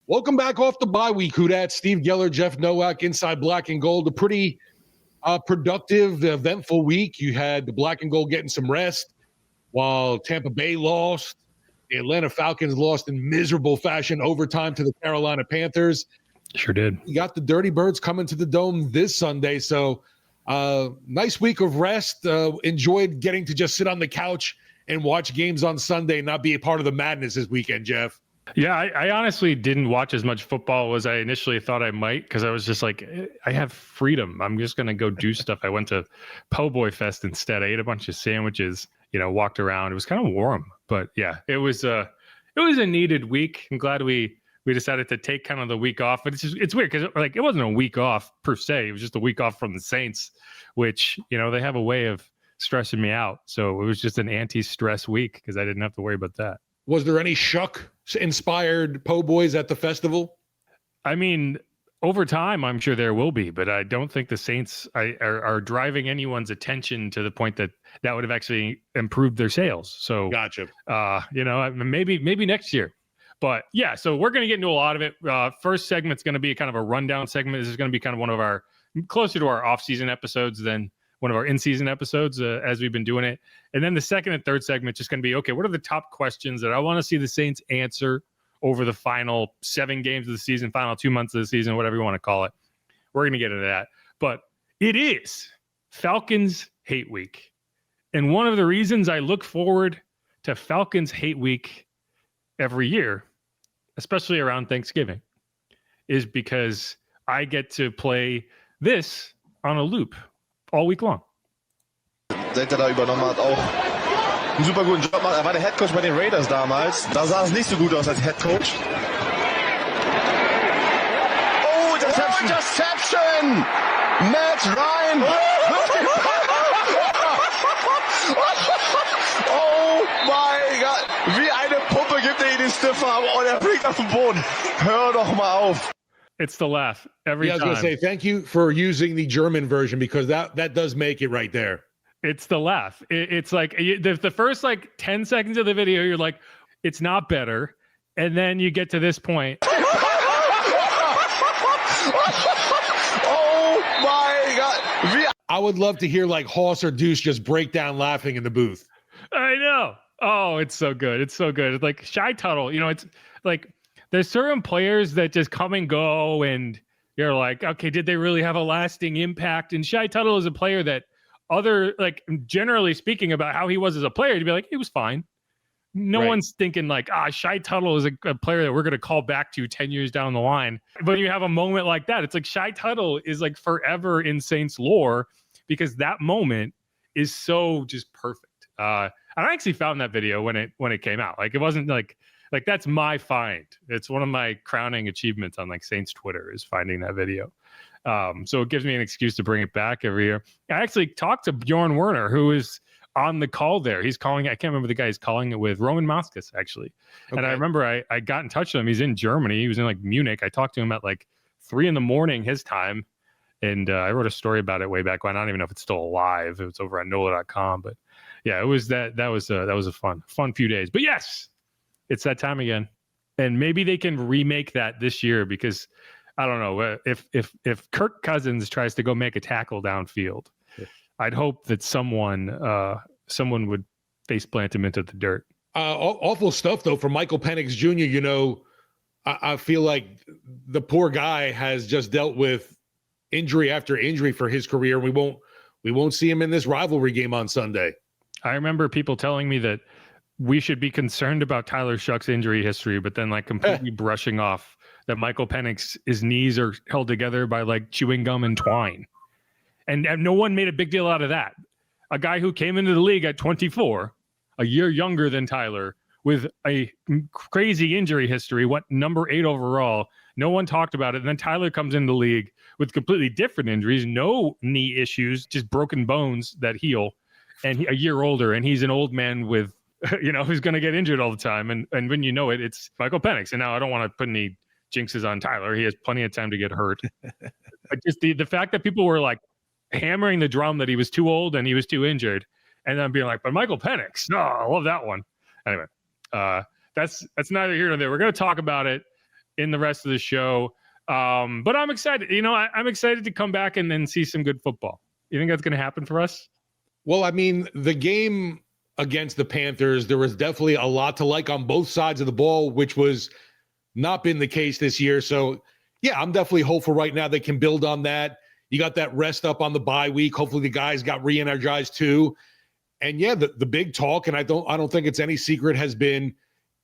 Welcome back off the bye week. Who dat? Steve Geller, Jeff Nowak, Inside Black and Gold. A pretty productive, eventful week. You had the Black and Gold getting some rest while Tampa Bay lost. The Atlanta Falcons lost in miserable fashion overtime to the Carolina Panthers. Sure did. You got the Dirty Birds coming to the Dome this Sunday. So nice week of rest. Enjoyed getting to just sit on the couch and watch games on Sunday and not be a part of the madness this weekend, Jeff. Yeah, I honestly didn't watch as much football as I initially thought I might because I was just like, I have freedom. I'm just going to go do stuff. I went to Po' Boy Fest instead. I ate a bunch of sandwiches, walked around. It was kind of warm, but yeah, it was a needed week. I'm glad we decided to take kind of the week off, but it's weird because it wasn't a week off per se. It was just a week off from the Saints, which, they have a way of stressing me out. So it was just an anti-stress week because I didn't have to worry about that. Was there any Shuck-inspired Po' Boys at the festival? I mean, over time, I'm sure there will be, but I don't think the Saints are driving anyone's attention to the point that would have actually improved their sales. So, gotcha. Maybe next year. But yeah, so we're going to get into a lot of it. First segment's going to be kind of a rundown segment. This is going to be kind of one of our closer to our off-season episodes than one of our in-season episodes as we've been doing it. And then the second and third segment just going to be, okay, what are the top questions that I want to see the Saints answer over the final 7 games of the season, final 2 months of the season, whatever you want to call it. We're going to get into that. But it is Falcons Hate Week. And one of the reasons I look forward to Falcons Hate Week every year, especially around Thanksgiving, is because I get to play this on a loop all week long. Seit da übernommen hat, auch einen super guten Job macht. War der Headcoach bei den Raiders damals. Da sah es nicht so gut aus als Headcoach. Oh, Interception! Interception! Matt Ryan! Oh mein Gott! Wie eine Puppe gibt ihn den Stiffarm und er fliegt auf den Boden. Hör doch mal auf. It's the laugh every time. I was going to say, thank you for using the German version because that does make it right there. It's the laugh. It's like the first 10 seconds of the video, you're like, it's not better. And then you get to this point. Oh my God. I would love to hear Hoss or Deuce just break down laughing in the booth. I know. Oh, it's so good. It's so good. It's like Shy Tuttle. It's like, there's certain players that just come and go and you're like, okay, did they really have a lasting impact? And Shy Tuttle is a player that generally speaking about how he was as a player, you'd be like, he was fine. No one's thinking Shy Tuttle is a player that we're going to call back to 10 years down the line. But you have a moment like that. It's like Shy Tuttle is forever in Saints lore because that moment is so just perfect. And I actually found that video when it came out. It wasn't like that's my find. It's one of my crowning achievements on Saints Twitter is finding that video. So it gives me an excuse to bring it back every year. I actually talked to Bjorn Werner, who is on the call there. He's calling, I can't remember the guy he's calling it with, Roman Moscas, actually. Okay. And I remember I got in touch with him. He's in Germany. He was in Munich. I talked to him at 3 a.m. his time. And I wrote a story about it way back when. I don't even know if it's still alive. It was over on NOLA.com. But yeah, it was that was a fun few days. But yes, it's that time again. And maybe they can remake that this year because I don't know if Kirk Cousins tries to go make a tackle downfield, I'd hope that someone would face plant him into the dirt. Awful stuff though for Michael Penix Jr. I feel like the poor guy has just dealt with injury after injury for his career. We won't see him in this rivalry game on Sunday. I remember people telling me that we should be concerned about Tyler Shough's injury history, but then completely brushing off that Michael Penix, his knees are held together by chewing gum and twine. And no one made a big deal out of that. A guy who came into the league at 24, a year younger than Tyler, with a crazy injury history, went number 8 overall. No one talked about it. And then Tyler comes into the league with completely different injuries, no knee issues, just broken bones that heal. And a year older, and he's an old man with, who's going to get injured all the time. And when you know it, it's Michael Penix. And now I don't want to put any jinxes on Tyler. He has plenty of time to get hurt. But just the fact that people were hammering the drum that he was too old and he was too injured, and then being but Michael Penix, no, I love that one. Anyway, that's neither here nor there. We're going to talk about it. in the rest of the show. But I'm excited. I'm excited to come back and then see some good football. You think that's going to happen for us? Well, I mean, the game against the Panthers, there was definitely a lot to like on both sides of the ball, which was not been the case this year. So, yeah, I'm definitely hopeful right now they can build on that. You got that rest up on the bye week. Hopefully the guys got re-energized too. And yeah, the big talk, and I don't think it's any secret, has been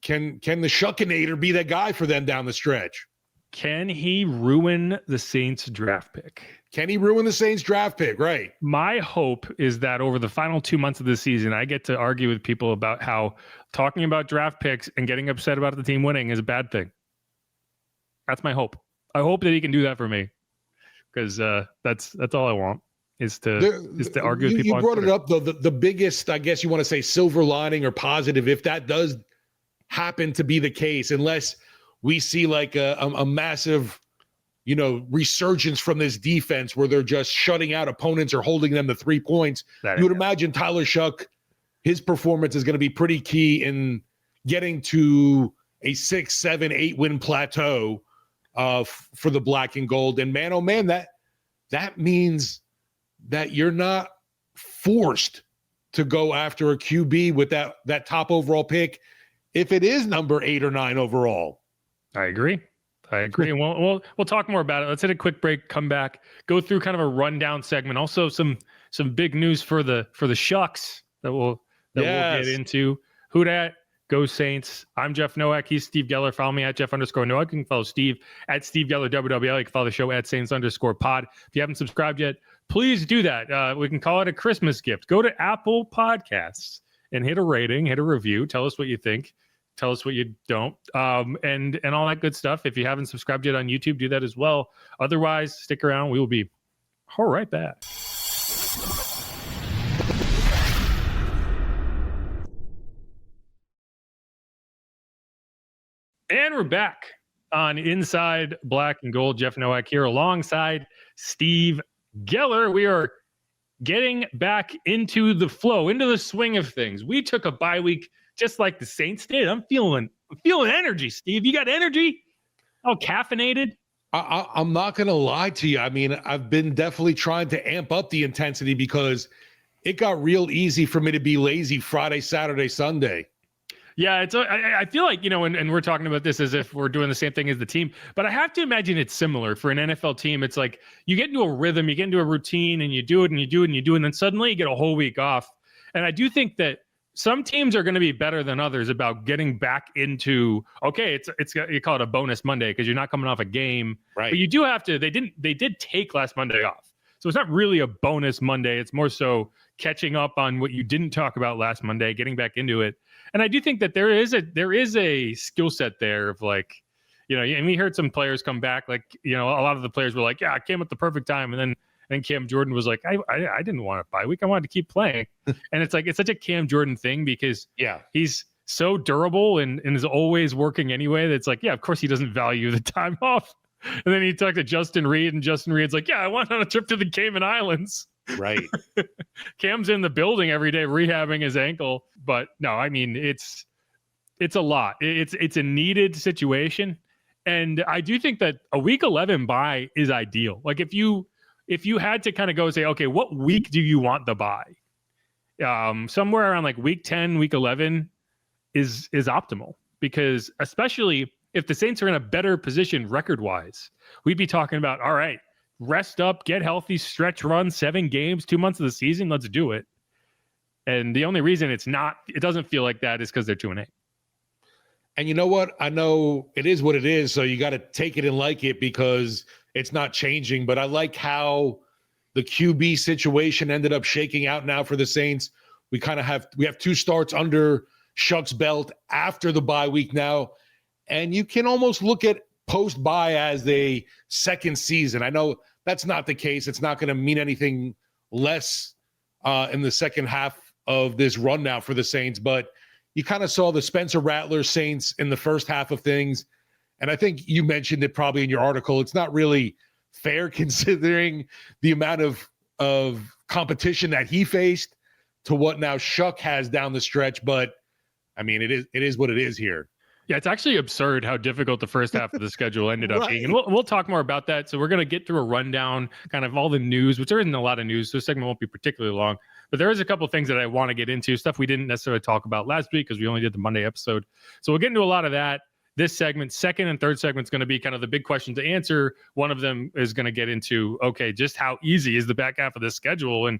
can the Shuckinator be that guy for them down the stretch? Can he ruin the Saints draft pick? Can he ruin the Saints draft pick? Right. My hope is that over the final 2 months of the season, I get to argue with people about how talking about draft picks and getting upset about the team winning is a bad thing. That's my hope. I hope that he can do that for me, because that's all I want is to argue with people. You brought it up though. The biggest, I guess you want to say, silver lining or positive, if that does happen to be the case, unless we see like a massive, resurgence from this defense where they're just shutting out opponents or holding them to 3 points. You would imagine Tyler Shough, his performance is going to be pretty key in getting to a 6, 7, 8 win plateau for the black and gold. And man, oh man, that means that you're not forced to go after a QB with that top overall pick if it is number 8 or 9 overall. I agree. And we'll talk more about it. Let's hit a quick break, come back, go through kind of a rundown segment. Also some big news for the Shucks that we'll get into. Who dat? Go Saints. I'm Jeff Nowak. He's Steve Geller. Follow me at Jeff_Nowak. You can follow Steve at Steve Geller WWL. You can follow the show at Saints_pod. If you haven't subscribed yet, please do that. We can call it a Christmas gift. Go to Apple Podcasts and hit a rating, hit a review. Tell us what you think. Tell us what you don't, and all that good stuff. If you haven't subscribed yet on YouTube, do that as well. Otherwise, stick around. We will be right back. And we're back on Inside Black and Gold. Jeff Nowak here alongside Steve Geller. We are getting back into the flow, into the swing of things. We took a bye week just like the Saints did. I'm feeling energy, Steve. You got energy? All caffeinated? I'm not going to lie to you. I mean, I've been definitely trying to amp up the intensity because it got real easy for me to be lazy Friday, Saturday, Sunday. Yeah, I feel like, and we're talking about this as if we're doing the same thing as the team, but I have to imagine it's similar for an NFL team. It's like you get into a rhythm, you get into a routine, and you do it and you do it and you do it, and then suddenly you get a whole week off. And I do think that some teams are going to be better than others about getting back into, okay, it's you call it a bonus Monday because you're not coming off a game, right? But you do have to. They did take last Monday off, so it's not really a bonus Monday. It's more so catching up on what you didn't talk about last Monday, getting back into it. And I do think that there is a skill set there of like, and we heard some players come back, like, a lot of the players were like, yeah, I came at the perfect time, and then Cam Jordan was like, I didn't want a bye week. I wanted to keep playing. And it's like, it's such a Cam Jordan thing because he's so durable and is always working anyway. That's like, yeah, of course he doesn't value the time off. And then he talked to Justin Reed, and Justin Reed's like, yeah, I went on a trip to the Cayman Islands. Right. Cam's in the building every day rehabbing his ankle. But no, I mean, it's a lot. It's a needed situation. And I do think that a week 11 bye is ideal. Like if you had to kind of go say, okay, what week do you want the bye? Somewhere around like week 10, week 11 is optimal, because especially if the Saints are in a better position record-wise, we'd be talking about, all right, rest up, get healthy, stretch run, 7 games, 2 months of the season, let's do it. And the only reason it doesn't feel like that is because they're 2-8. And you know what? I know it is what it is, so you got to take it and like it because it's not changing. But I like how the QB situation ended up shaking out now for the Saints. We have 2 starts under Shuck's belt after the bye week now. And you can almost look at post-bye as a second season. I know that's not the case. It's not going to mean anything less in the second half of this run now for the Saints. But you kind of saw the Spencer Rattler Saints in the first half of things. And I think you mentioned it probably in your article. It's not really fair considering the amount of competition that he faced to what now Shough has down the stretch. But, I mean, it is what it is here. Yeah, it's actually absurd how difficult the first half of the schedule ended up being. And we'll talk more about that. So we're going to get through a rundown, kind of all the news, which there isn't a lot of news. So this segment won't be particularly long. But there is a couple of things that I want to get into, stuff we didn't necessarily talk about last week because we only did the Monday episode. So we'll get into a lot of that. This segment, second and third segment, is going to be kind of the big question to answer. One of them is going to get into, okay, just how easy is the back half of the schedule? And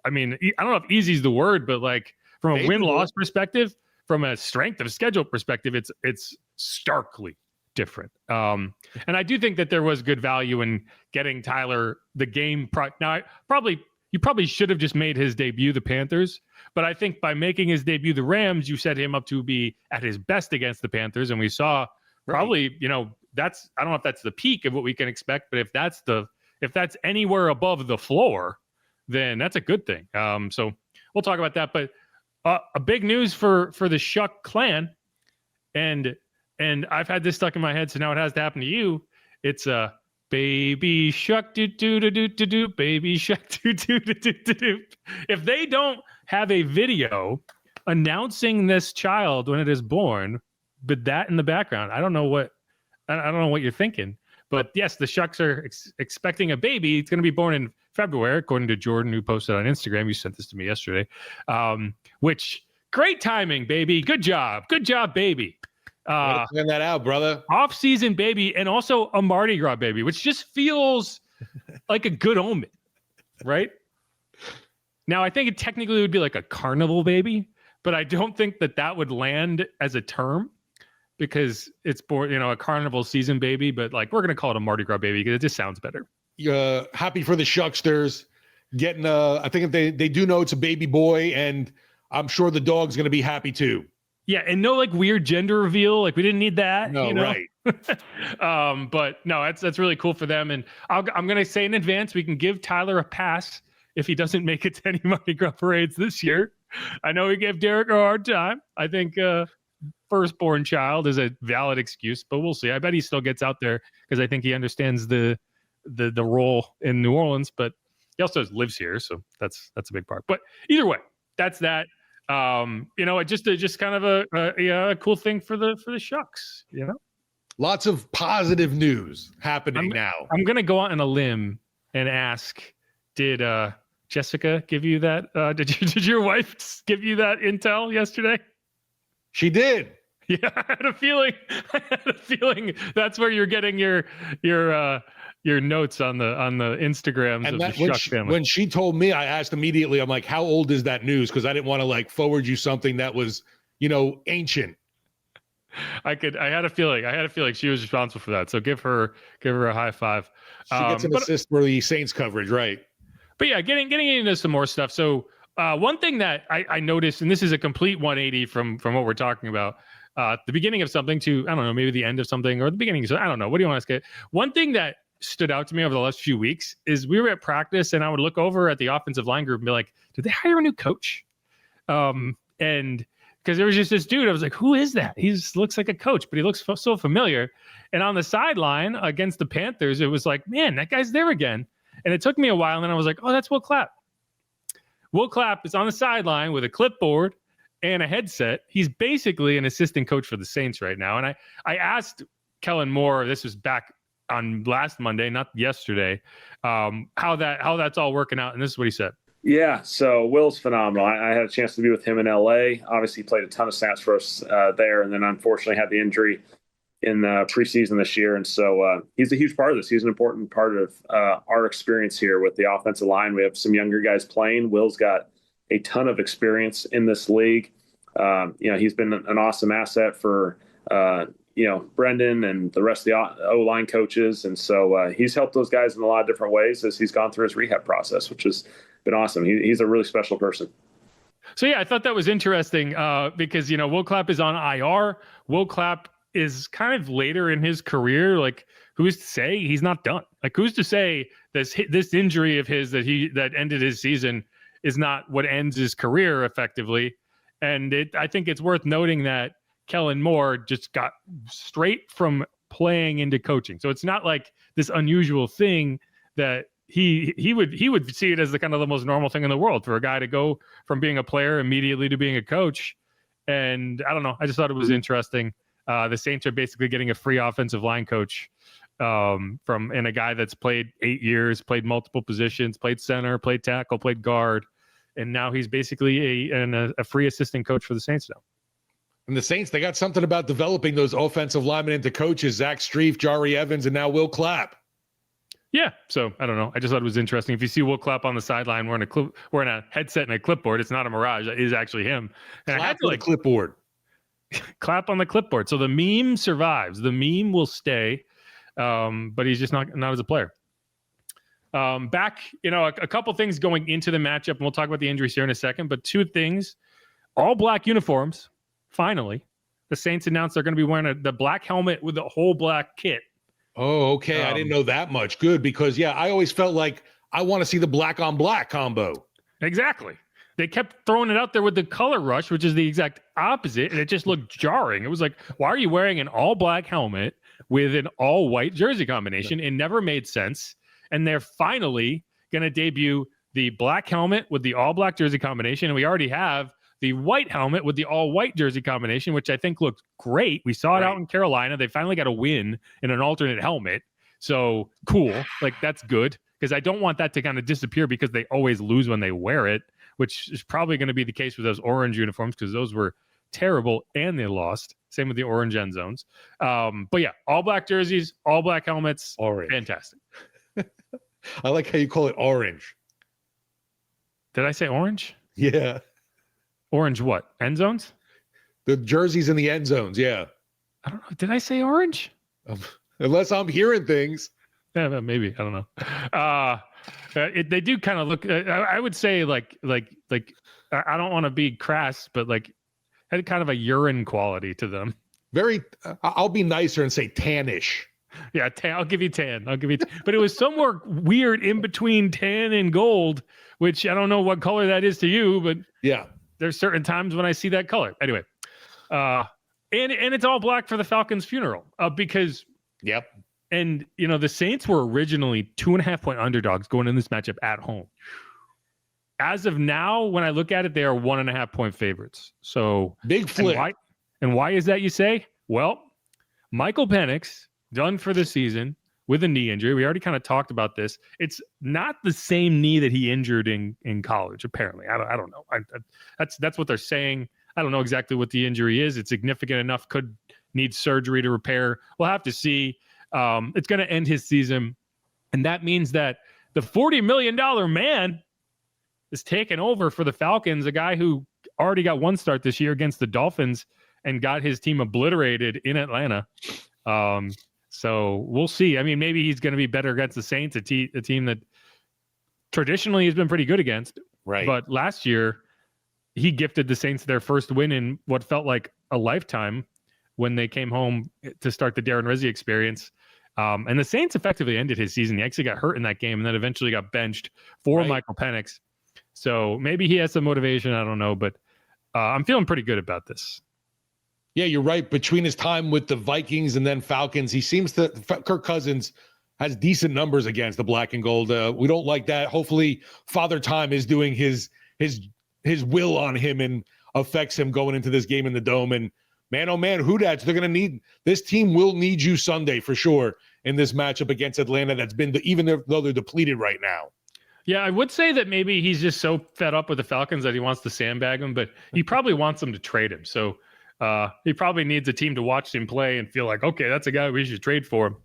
I don't know if easy is the word, but like from a win-loss perspective, from a strength of schedule perspective, it's starkly different. And I do think that there was good value in getting Tyler the game. Now, you probably should have just made his debut the Panthers, but I think by making his debut the Rams, you set him up to be at his best against the Panthers. And we saw probably, I don't know if that's the peak of what we can expect, but if that's anywhere above the floor, then that's a good thing. So we'll talk about that. But a big news for the Shough clan, and I've had this stuck in my head, so now it has to happen to you. It's a baby Shough do do do do do do, baby Shough do do do do do do. If they don't have a video announcing this child when it is born, but that in the background, I don't know what you're thinking. But yes, the Shoughs are expecting a baby. It's going to be born in February, according to Jordan, who posted on Instagram. You sent this to me yesterday. Which great timing, baby. Good job, baby. Send that out, brother. Off-season baby, and also a Mardi Gras baby, which just feels like a good omen, right? Now, I think it technically would be like a carnival baby, but I don't think that would land as a term because it's born, a carnival season baby. But like, we're gonna call it a Mardi Gras baby because it just sounds better. Happy for the Shucksters getting. I think if they do know it's a baby boy, and I'm sure the dog's gonna be happy too. Yeah, and no like weird gender reveal. Like we didn't need that. No, right. But no, that's really cool for them. And I'm gonna say in advance, we can give Tyler a pass if he doesn't make it to any Mardi Gras parades this year. I know we gave Derek a hard time. I think firstborn child is a valid excuse, but we'll see. I bet he still gets out there because I think he understands the role in New Orleans, but he also lives here, so that's a big part. But either way, that's that. Just kind of a cool thing for the Shucks, Lots of positive news happening now. I'm gonna go out on a limb and ask, did Jessica give you that? Did your wife give you that intel yesterday? She did. Yeah, I had a feeling that's where you're getting your notes on the Instagrams of the Shough family. When she told me, I asked immediately, I'm like, how old is that news? Because I didn't want to like forward you something that was, ancient. I had a feeling she was responsible for that. So give her a high five. She gets an assist for the Saints coverage, right? But yeah, getting into some more stuff. So one thing that I noticed, and this is a complete 180 from what we're talking about, the beginning of something to, I don't know, maybe the end of something or the beginning of something. I don't know. What do you want to say? One thing that stood out to me over the last few weeks is we were at practice and I would look over at the offensive line group and be like, did they hire a new coach? And because there was just this dude, I was like, who is that? He just looks like a coach, but he looks so familiar. And on the sideline against the Panthers, it was like, man, that guy's there again. And it took me a while. And then I was like, oh, that's Will Clapp. Will Clapp is on the sideline with a clipboard and a headset. He's basically an assistant coach for the Saints right now. And I asked Kellen Moore, this was back on last Monday, not yesterday, how that's all working out. And this is what he said. Yeah, so Will's phenomenal. I had a chance to be with him in L.A. Obviously, he played a ton of snaps for us there, and then unfortunately had the injury in the preseason this year. And so he's a huge part of this. He's an important part of our experience here with the offensive line. We have some younger guys playing. Will's got a ton of experience in this league. He's been an awesome asset for Brendan and the rest of the O-line coaches. And so he's helped those guys in a lot of different ways as he's gone through his rehab process, which has been awesome. He's a really special person. So, yeah, I thought that was interesting because, Will Clapp is on IR. Will Clapp is kind of later in his career. Like, who's to say he's not done? Like, who's to say this injury of his that ended his season is not what ends his career effectively? And I think it's worth noting that Kellen Moore just got straight from playing into coaching. So it's not like this unusual thing that he would see it as the kind of the most normal thing in the world for a guy to go from being a player immediately to being a coach. And I don't know. I just thought it was interesting The Saints are basically getting a free offensive line coach from a guy that's played 8 years, played multiple positions, played center, played tackle, played guard, and now he's basically a free assistant coach for the Saints now. And the Saints, they got something about developing those offensive linemen into coaches, Zach Strief, Jari Evans, and now Will Clapp. Yeah, so I don't know. I just thought it was interesting. If you see Will Clapp on the sideline wearing a headset and a clipboard, it's not a mirage. It is actually him. And Clapp I had to clipboard. Clap on the clipboard. So the meme survives. The meme will stay, but he's just not as a player. Back, a couple things going into the matchup, and we'll talk about the injuries here in a second. But 2 things: all black uniforms. Finally, the Saints announced they're going to be wearing the black helmet with the whole black kit. Oh, okay. I didn't know that much. Good, because I always felt like I want to see the black on black combo. Exactly. They kept throwing it out there with the color rush, which is the exact opposite, and it just looked jarring. It was like, why are you wearing an all black helmet with an all white jersey combination? It never made sense. And they're finally going to debut the black helmet with the all black jersey combination, and we already have the white helmet with the all white jersey combination, which I think looked great. We saw it out in Carolina. They finally got a win in an alternate helmet. So cool. Like, that's good, because I don't want that to kind of disappear because they always lose when they wear it, which is probably going to be the case with those orange uniforms, because those were terrible and they lost. Same with the orange end zones. But yeah, all black jerseys, all black helmets. Orange. Fantastic. I like how you call it orange. Did I say orange? Yeah. Orange what? End zones? The jerseys in the end zones, yeah. I don't know. Did I say orange? Unless I'm hearing things. Yeah, maybe. I don't know. They do kind of look. I would say like I don't want to be crass, but like had kind of a urine quality to them. Very. I'll be nicer and say tannish. Yeah, I'll give you tan. But it was somewhere weird in between tan and gold, which I don't know what color that is to you, but yeah, there's certain times when I see that color. Anyway, and it's all black for the Falcons' funeral because. Yep. And, the Saints were originally 2.5-point underdogs going in this matchup at home. As of now, when I look at it, they are 1.5-point favorites. So big flip. And why is that, you say? Well, Michael Penix, done for the season with a knee injury. We already kind of talked about this. It's not the same knee that he injured in college, apparently. I don't know. That's what they're saying. I don't know exactly what the injury is. It's significant enough, could need surgery to repair. We'll have to see. It's going to end his season. And that means that the $40 million man is taking over for the Falcons, a guy who already got one start this year against the Dolphins and got his team obliterated in Atlanta. So we'll see. I mean, maybe he's going to be better against the Saints, a team that traditionally has been pretty good against. Right. But last year, he gifted the Saints their first win in what felt like a lifetime when they came home to start the Darren Rizzi experience. And the Saints effectively ended his season. He actually got hurt in that game and then eventually got benched for Michael Penix. So maybe he has some motivation. I don't know, but I'm feeling pretty good about this. Yeah, you're right. Between his time with the Vikings and then Falcons, he seems to Kirk Cousins has decent numbers against the black and gold. We don't like that. Hopefully Father Time is doing his will on him and affects him going into this game in the Dome. And man, oh man, Houdats, this team will need you Sunday for sure in this matchup against Atlanta that's been, even though they're depleted right now. Yeah, I would say that maybe he's just so fed up with the Falcons that he wants to sandbag them, but he probably wants them to trade him. So he probably needs a team to watch him play and feel like, okay, that's a guy we should trade for.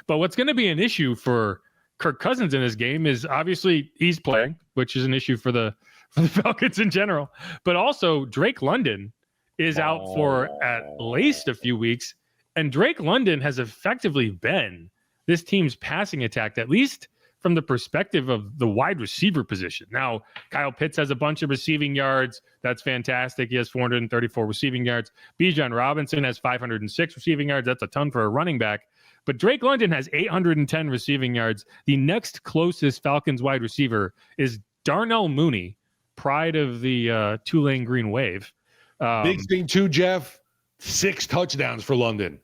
But what's going to be an issue for Kirk Cousins in this game is obviously he's playing, which is an issue for the Falcons in general. But also Drake London is out for at least a few weeks. And Drake London has effectively been this team's passing attack, at least from the perspective of the wide receiver position. Now, Kyle Pitts has a bunch of receiving yards. That's fantastic. He has 434 receiving yards. Bijan Robinson has 506 receiving yards. That's a ton for a running back. But Drake London has 810 receiving yards. The next closest Falcons wide receiver is Darnell Mooney, pride of the Tulane Green Wave. Big thing too, Jeff, 6 touchdowns for London.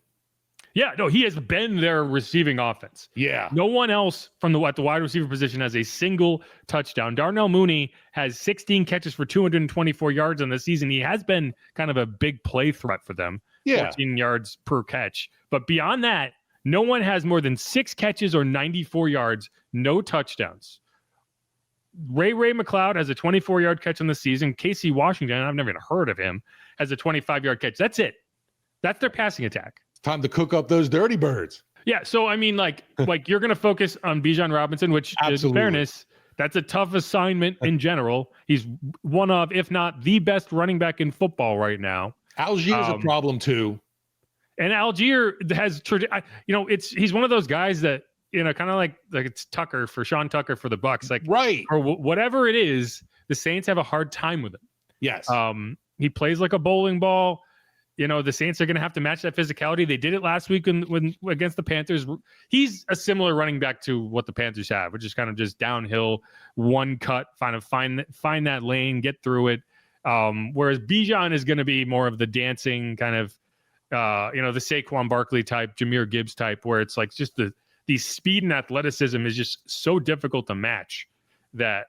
Yeah, no, he has been their receiving offense. Yeah. No one else from the wide receiver position has a single touchdown. Darnell Mooney has 16 catches for 224 yards on the season. He has been kind of a big play threat for them. Yeah. 14 yards per catch. But beyond that, no one has more than 6 catches or 94 yards, no touchdowns. Ray McLeod has a 24-yard catch in the season. Casey Washington, I've never even heard of him, has a 25-yard catch. That's it. That's their passing attack. Time to cook up those dirty birds. Yeah, so I mean, like you're going to focus on Bijan Robinson, which, Absolutely. in fairness, that's a tough assignment in general. He's one of, if not the best running back in football right now. Algiers a problem too. And Algier has, he's one of those guys that, kind of like it's Tucker for Sean Tucker for the Bucks, like right, or whatever it is. The Saints have a hard time with him. Yes. He plays like a bowling ball. The Saints are going to have to match that physicality. They did it last week when against the Panthers. He's a similar running back to what the Panthers have, which is kind of just downhill, one cut, find that lane, get through it. Whereas Bijan is going to be more of the dancing kind of, the Saquon Barkley type, Jahmyr Gibbs type, where it's like just the speed and athleticism is just so difficult to match that,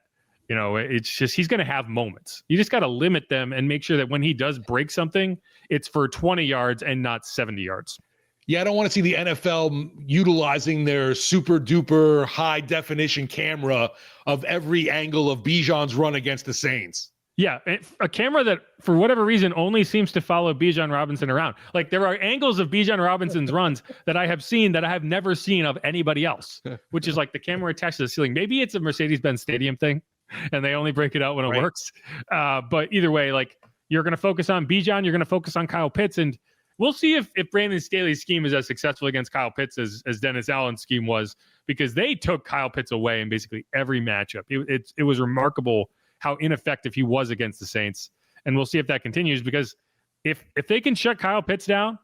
it's just, he's going to have moments. You just got to limit them and make sure that when he does break something, it's for 20 yards and not 70 yards. Yeah, I don't want to see the NFL utilizing their super duper high definition camera of every angle of Bijan's run against the Saints. Yeah, a camera that, for whatever reason, only seems to follow Bijan Robinson around. Like, there are angles of Bijan Robinson's runs that I have seen that I have never seen of anybody else, which is like the camera attached to the ceiling. Maybe it's a Mercedes-Benz Stadium thing, and they only break it out when it works. But either way, like, you're going to focus on Bijan, you're going to focus on Kyle Pitts, and we'll see if Brandon Staley's scheme is as successful against Kyle Pitts as Dennis Allen's scheme was, because they took Kyle Pitts away in basically every matchup. It was remarkable how ineffective he was against the Saints. And we'll see if that continues, because if they can shut Kyle Pitts down,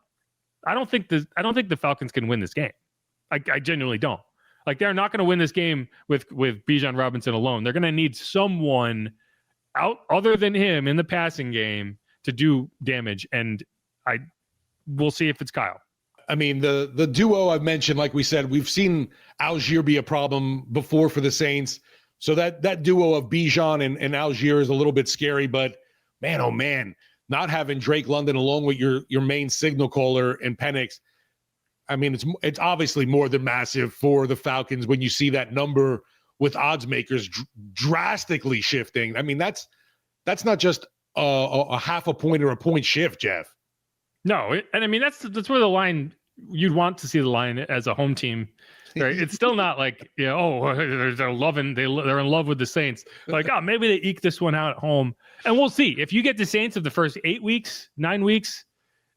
I don't think the Falcons can win this game. I genuinely don't. Like, they're not going to win this game with Bijan Robinson alone. They're going to need someone out other than him in the passing game to do damage. And we'll see if it's Kyle. I mean, the duo I've mentioned, like we said, we've seen Algier be a problem before for the Saints. So that duo of Bijan and Algier is a little bit scary, but man, oh man, not having Drake London along with your main signal caller and Penix, I mean, it's obviously more than massive for the Falcons when you see that number with odds makers drastically shifting. I mean, that's not just a half a point or a point shift, Jeff. No, and I mean that's where the line, you'd want to see the line as a home team. Right? It's still not like, they're in love with the Saints. Like, maybe they eke this one out at home, and we'll see. If you get the Saints of the first 8 weeks, 9 weeks,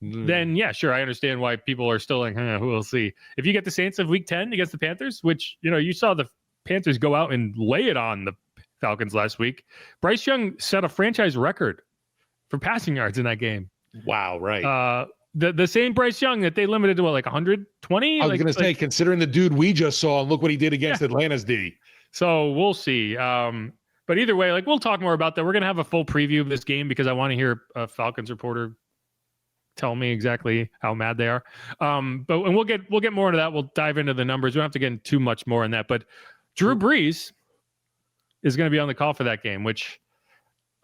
then yeah, sure, I understand why people are still like, we'll see. If you get the Saints of week 10 against the Panthers, which you saw the Panthers go out and lay it on the Falcons last week. Bryce Young set a franchise record for passing yards in that game. Wow, right. The same Bryce Young that they limited to 120. I was going to say, considering the dude we just saw, and look what he did against Atlanta's D. So we'll see. But either way, we'll talk more about that. We're going to have a full preview of this game because I want to hear a Falcons reporter tell me exactly how mad they are. And we'll get more into that. We'll dive into the numbers. We don't have to get into too much more on that. But Drew Brees is going to be on the call for that game, which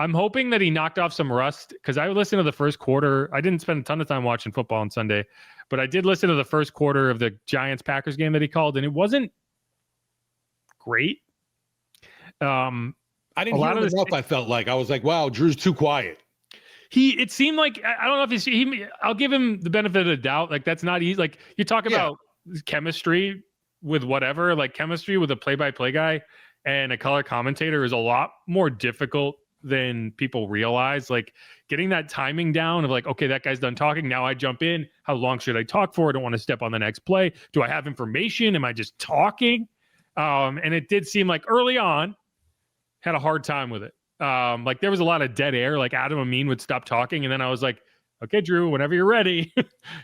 I'm hoping that he knocked off some rust, because I listened to the first quarter. I didn't spend a ton of time watching football on Sunday, but I did listen to the first quarter of the Giants-Packers game that he called, and it wasn't great. I didn't hear him enough, I felt like. I was like, wow, Drew's too quiet. It seemed like, I don't know if I'll give him the benefit of the doubt. Like, that's not easy. Like, you talk about chemistry with whatever, like chemistry with a play-by-play guy and a color commentator is a lot more difficult than people realize. Like, getting that timing down of okay, that guy's done talking, now I jump in. How long should I talk for? I don't want to step on the next play. Do I have information? Am I just talking? And it did seem like early on had a hard time with it. There was a lot of dead air. Like, Adam Amin would stop talking, and then I was like, okay, Drew, whenever you're ready.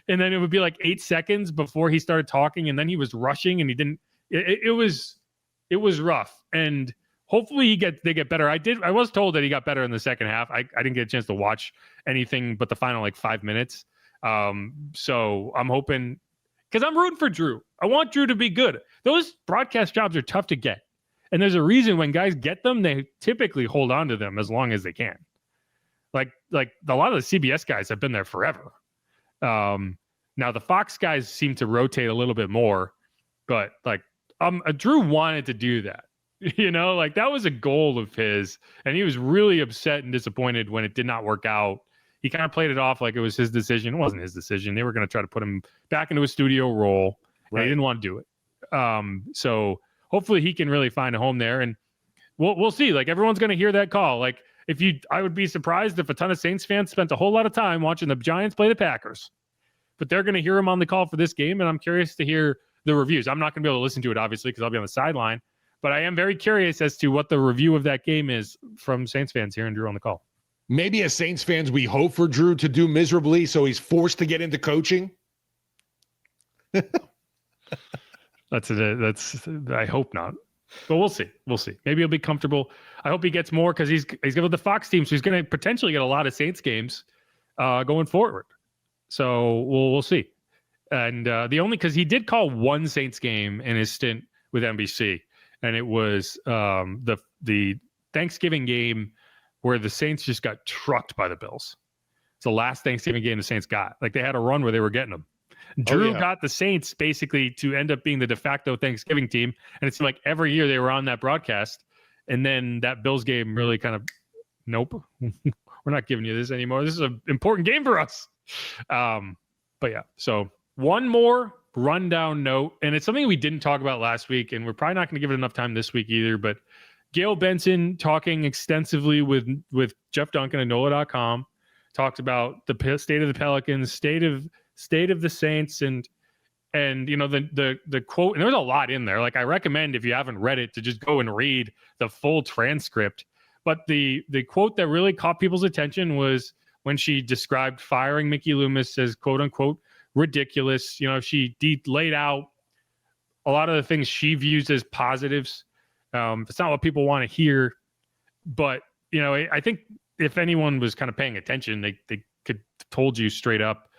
And then it would be 8 seconds before he started talking, and then he was rushing, and he didn't. It was rough, and hopefully they get better. I was told that he got better in the second half. I didn't get a chance to watch anything but the final 5 minutes. So I'm hoping, because I'm rooting for Drew. I want Drew to be good. Those broadcast jobs are tough to get. And there's a reason when guys get them, they typically hold on to them as long as they can. Like a lot of the CBS guys have been there forever. Now the Fox guys seem to rotate a little bit more, but like Drew wanted to do that. Like that was a goal of his, and he was really upset and disappointed when it did not work out. He kind of played it off like it was his decision. It wasn't his decision. They were going to try to put him back into a studio role, and he didn't want to do it. So hopefully he can really find a home there, and we'll see. Like everyone's going to hear that call. Like I would be surprised if a ton of Saints fans spent a whole lot of time watching the Giants play the Packers, but they're going to hear him on the call for this game, and I'm curious to hear the reviews. I'm not going to be able to listen to it, obviously, because I'll be on the sideline, but I am very curious as to what the review of that game is from Saints fans hearing Drew on the call. Maybe as Saints fans, we hope for Drew to do miserably, so he's forced to get into coaching. That's I hope not, but we'll see. Maybe he'll be comfortable. I hope he gets more because he's good with the Fox team, so he's going to potentially get a lot of Saints games going forward. So we'll see. And because he did call one Saints game in his stint with NBC, and it was the Thanksgiving game where the Saints just got trucked by the Bills. It's the last Thanksgiving game the Saints got. Like they had a run where they were getting them. Drew got the Saints basically to end up being the de facto Thanksgiving team, and it seemed like every year they were on that broadcast. And then that Bills game really kind of, nope, we're not giving you this anymore. This is an important game for us. But yeah, so one more rundown note, and it's something we didn't talk about last week, and we're probably not going to give it enough time this week either, but Gayle Benson talking extensively with Jeff Duncan at NOLA.com, talked about the state of the Pelicans, state of the Saints, and the quote, and there's a lot in there. Like I recommend, if you haven't read it, to just go and read the full transcript. But the quote that really caught people's attention was when she described firing Mickey Loomis as quote unquote ridiculous. She laid out a lot of the things she views as positives. It's not what people want to hear, but I think if anyone was kind of paying attention, they could have told you straight up,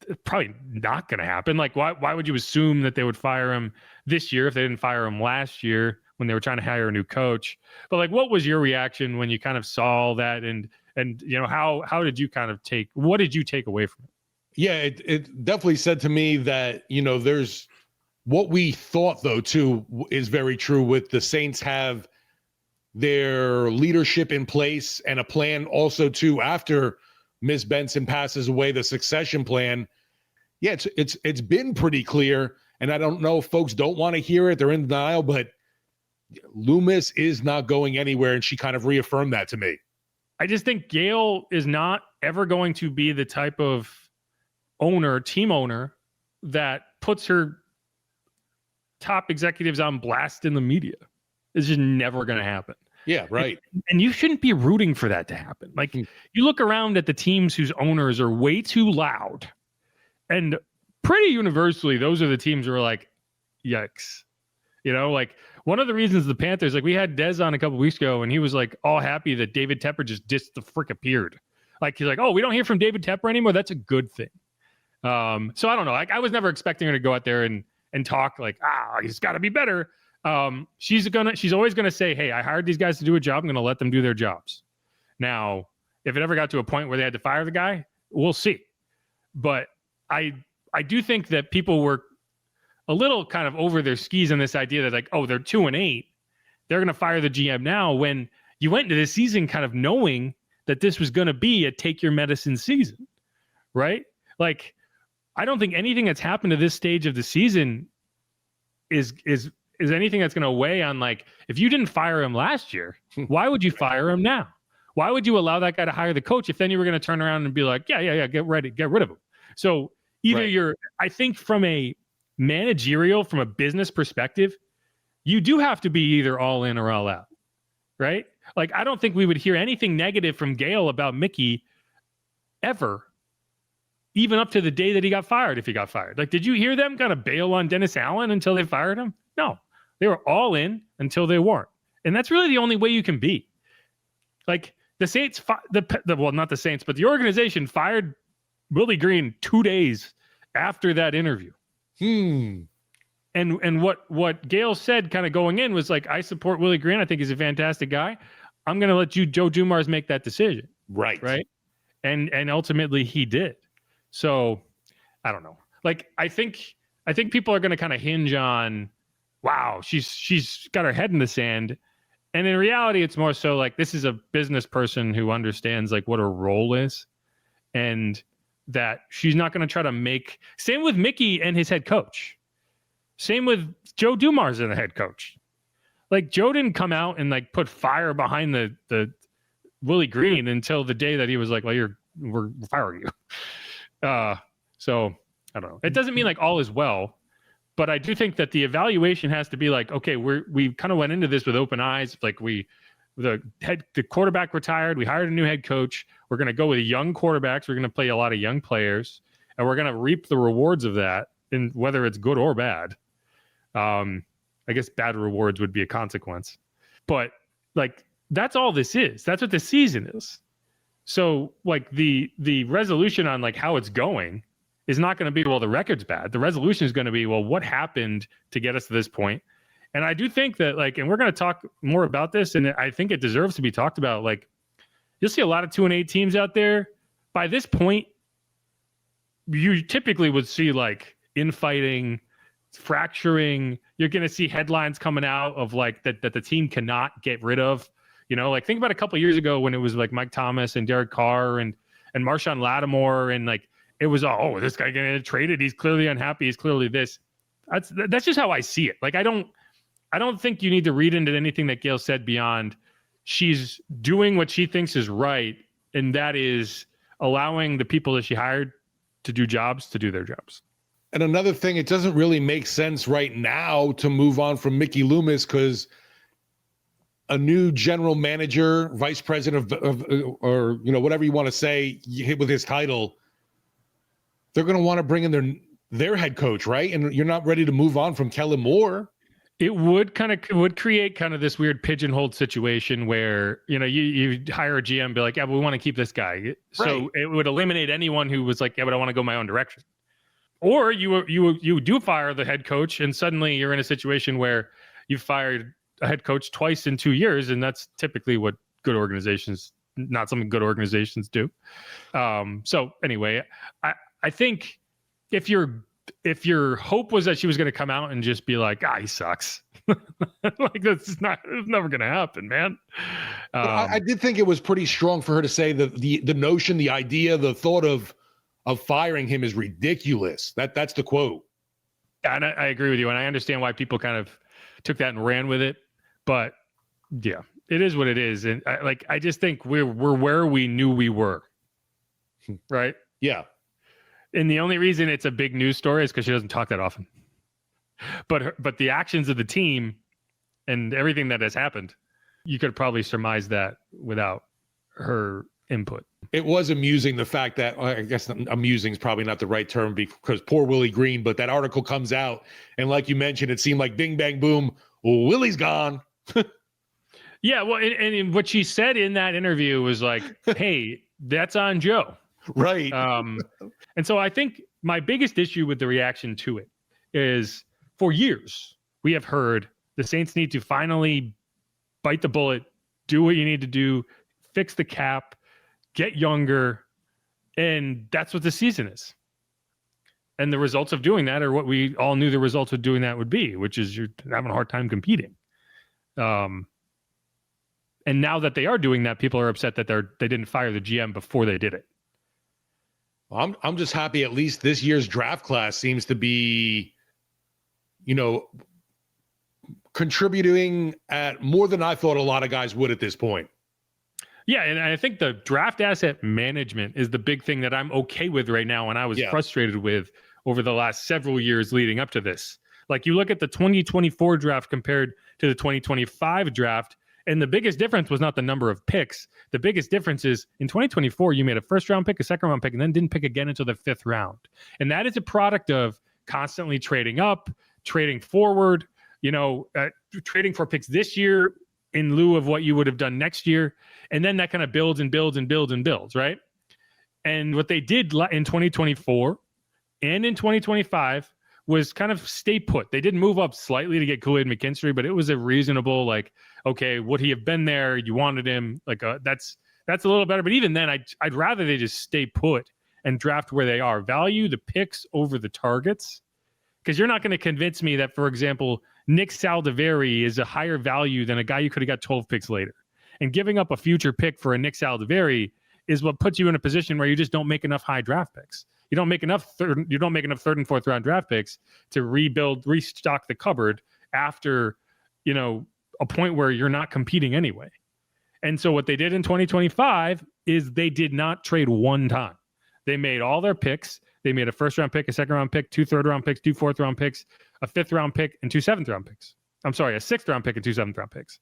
it's probably not going to happen. Like, why would you assume that they would fire him this year if they didn't fire him last year when they were trying to hire a new coach? But like, what was your reaction when you kind of saw all that, and how did you kind of what did you take away from it? Yeah, it definitely said to me that, there's what we thought, though, too, is very true with the Saints have their leadership in place and a plan also, too, after Ms. Benson passes away, the succession plan. Yeah, it's been pretty clear, and I don't know if folks don't want to hear it. They're in denial, but Loomis is not going anywhere, and she kind of reaffirmed that to me. I just think Gayle is not ever going to be the type of team owner that puts her top executives on blast in the media. It's just never going to happen. Yeah, right. And you shouldn't be rooting for that to happen. Like you look around at the teams whose owners are way too loud, and pretty universally, those are the teams who are like, yikes. Like one of the reasons the Panthers, like we had Dez on a couple weeks ago, and he was like all happy that David Tepper just disappeared. Like he's like, oh, we don't hear from David Tepper anymore. That's a good thing. So I don't know. Like I was never expecting her to go out there and talk like, he's got to be better. She's always gonna say, hey, I hired these guys to do a job. I'm gonna let them do their jobs. Now, if it ever got to a point where they had to fire the guy, we'll see. But I do think that people were a little kind of over their skis on this idea that like, oh, they're 2-8, they're gonna fire the GM now, when you went into this season kind of knowing that this was gonna be a take your medicine season, right? Like, I don't think anything that's happened to this stage of the season is anything that's going to weigh on, like, if you didn't fire him last year, why would you fire him now? Why would you allow that guy to hire the coach if then you were going to turn around and be like, yeah, get rid of him? So either I think from a managerial, from a business perspective, you do have to be either all in or all out, right? Like, I don't think we would hear anything negative from Gayle about Mickey ever, even up to the day that he got fired, if he got fired. Like, did you hear them kind of bail on Dennis Allen until they fired him? No, they were all in until they weren't. And that's really the only way you can be. Like, the Saints, well, not the Saints, but the organization fired Willie Green 2 days after that interview. And what Gayle said kind of going in was like, I support Willie Green. I think he's a fantastic guy. I'm going to let Joe Dumars make that decision. Right. And ultimately he did. So I don't know. Like, I think people are going to kind of hinge on, wow, she's got her head in the sand. And in reality, it's more so like, this is a business person who understands like what her role is, and that she's not going to try to make. Same with Mickey and his head coach. Same with Joe Dumars and the head coach. Like, Joe didn't come out and like put fire behind the Willie Green until the day that he was like, well, we're firing you. So I don't know. It doesn't mean like all is well, but I do think that the evaluation has to be like, okay, we kind of went into this with open eyes. Like, the quarterback retired. We hired a new head coach. We're going to go with young quarterbacks. We're going to play a lot of young players, and we're going to reap the rewards of that, and whether it's good or bad. I guess bad rewards would be a consequence, but like, that's all this is. That's what the season is. So like the resolution on like how it's going is not going to be, well, the record's bad. The resolution is going to be, well, what happened to get us to this point? And I do think that like, and we're going to talk more about this, and I think it deserves to be talked about. Like, you'll see a lot of 2-8 teams out there. By this point, you typically would see like infighting, fracturing. You're going to see headlines coming out of like that the team cannot get rid of. You know, like, think about a couple of years ago when it was like Mike Thomas and Derek Carr and Marshawn Lattimore, and like it was, oh, this guy getting traded. He's clearly unhappy. He's clearly this. That's just how I see it. Like, I don't think you need to read into anything that Gayle said beyond she's doing what she thinks is right, and that is allowing the people that she hired to do their jobs. And another thing, it doesn't really make sense right now to move on from Mickey Loomis, because a new general manager, vice president of or whatever you want to say, hit with his title, they're going to want to bring in their head coach, right? And you're not ready to move on from Kellen Moore. It would create kind of this weird pigeonholed situation where, you hire a GM and be like, yeah, but we want to keep this guy. So right. It would eliminate anyone who was like, yeah, but I want to go my own direction. Or you do fire the head coach, and suddenly you're in a situation where you fired a head coach twice in 2 years, and that's typically what not something good organizations do. So anyway, I think if your hope was that she was going to come out and just be like, he sucks, like, it's never going to happen, man. I did think it was pretty strong for her to say the notion, the idea, the thought of firing him is ridiculous. That's the quote. And I agree with you, and I understand why people kind of took that and ran with it. But yeah, it is what it is, and I just think we're where we knew we were, right? Yeah. And the only reason it's a big news story is because she doesn't talk that often. But the actions of the team and everything that has happened, you could probably surmise that without her input. It was amusing, the fact that, I guess amusing is probably not the right term because poor Willie Green, but that article comes out, and like you mentioned, it seemed like bing, bang, boom, Willie's gone. Yeah, well, and what she said in that interview was like, hey, that's on Joe. Right. And so I think my biggest issue with the reaction to it is, for years, we have heard the Saints need to finally bite the bullet, do what you need to do, fix the cap, get younger, and that's what the season is. And the results of doing that are what we all knew the results of doing that would be, which is you're having a hard time competing. And now that they are doing that, people are upset that they didn't fire the GM before they did it. I'm just happy at least this year's draft class seems to be, contributing at more than I thought a lot of guys would at this point. Yeah, and I think the draft asset management is the big thing that I'm okay with right now, and I was frustrated with over the last several years leading up to this. Like, you look at the 2024 draft compared to the 2025 draft, and the biggest difference was not the number of picks. The biggest difference is in 2024, you made a first-round pick, a second-round pick, and then didn't pick again until the 5th round. And that is a product of constantly trading up, trading forward, trading for picks this year in lieu of what you would have done next year. And then that kind of builds and builds and builds and builds, right? And what they did in 2024 and in 2025 was kind of stay put. They did move up slightly to get Kool-Aid McKinstry, but it was a reasonable, like, okay, would he have been there? You wanted him. Like, that's a little better. But even then, I'd rather they just stay put and draft where they are. Value the picks over the targets, because you're not going to convince me that, for example, Nick Saldiveri is a higher value than a guy you could have got 12 picks later. And giving up a future pick for a Nick Saldiveri is what puts you in a position where you just don't make enough high draft picks. You don't make enough third and fourth round draft picks to restock the cupboard after, a point where you're not competing anyway. And so what they did in 2025 is they did not trade one time. They made all their picks. They made a first round pick, a second round pick, 2 third round picks, 2 fourth round picks, a 5th round pick, and 2 7th round picks. I'm sorry, a 6th round pick and 2 7th round picks.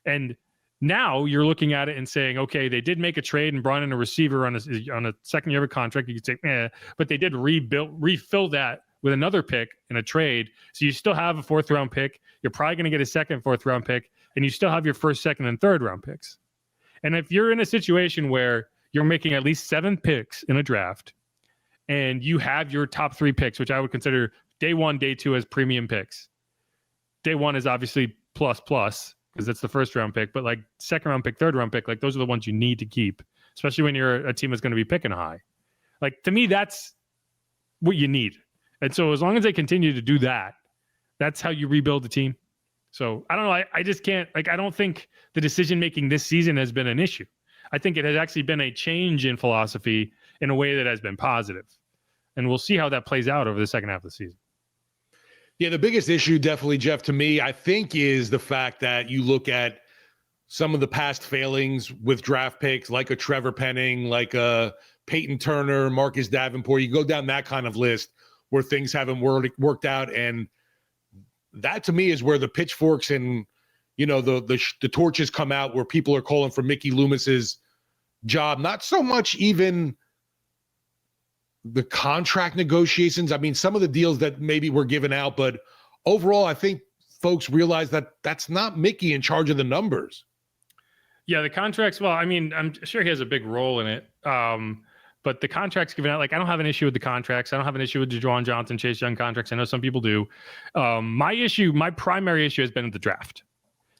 And now you're looking at it and saying, okay, they did make a trade and brought in a receiver on a second year of a contract. You could say, but they did refill that with another pick in a trade. So you still have a 4th round pick. You're probably going to get a 2nd, 4th round pick, and you still have your 1st, 2nd, and 3rd round picks. And if you're in a situation where you're making at least 7 picks in a draft and you have your top 3 picks, which I would consider day 1, day 2 as premium picks. Day 1 is obviously plus, because it's the 1st round pick, but like 2nd round pick, 3rd round pick, like those are the ones you need to keep, especially when you're a team that's going to be picking high. Like, to me, that's what you need. And so as long as they continue to do that, that's how you rebuild the team. So I don't know. I just can't, I don't think the decision-making this season has been an issue. I think it has actually been a change in philosophy in a way that has been positive. And we'll see how that plays out over the second half of the season. Yeah, the biggest issue definitely, Jeff, to me, I think is the fact that you look at some of the past failings with draft picks, like a Trevor Penning, like a Peyton Turner, Marcus Davenport. You go down that kind of list where things haven't worked out. And that, to me, is where the pitchforks and, the torches come out, where people are calling for Mickey Loomis's job. Not so much even the contract negotiations. I mean, some of the deals that maybe were given out, but overall, I think folks realize that that's not Mickey in charge of the numbers. Yeah, the contracts, well, I mean, I'm sure he has a big role in it. But the contracts given out, like, I don't have an issue with the contracts. I don't have an issue with DeJuan Johnson, Chase Young contracts. I know some people do. My primary issue has been the draft.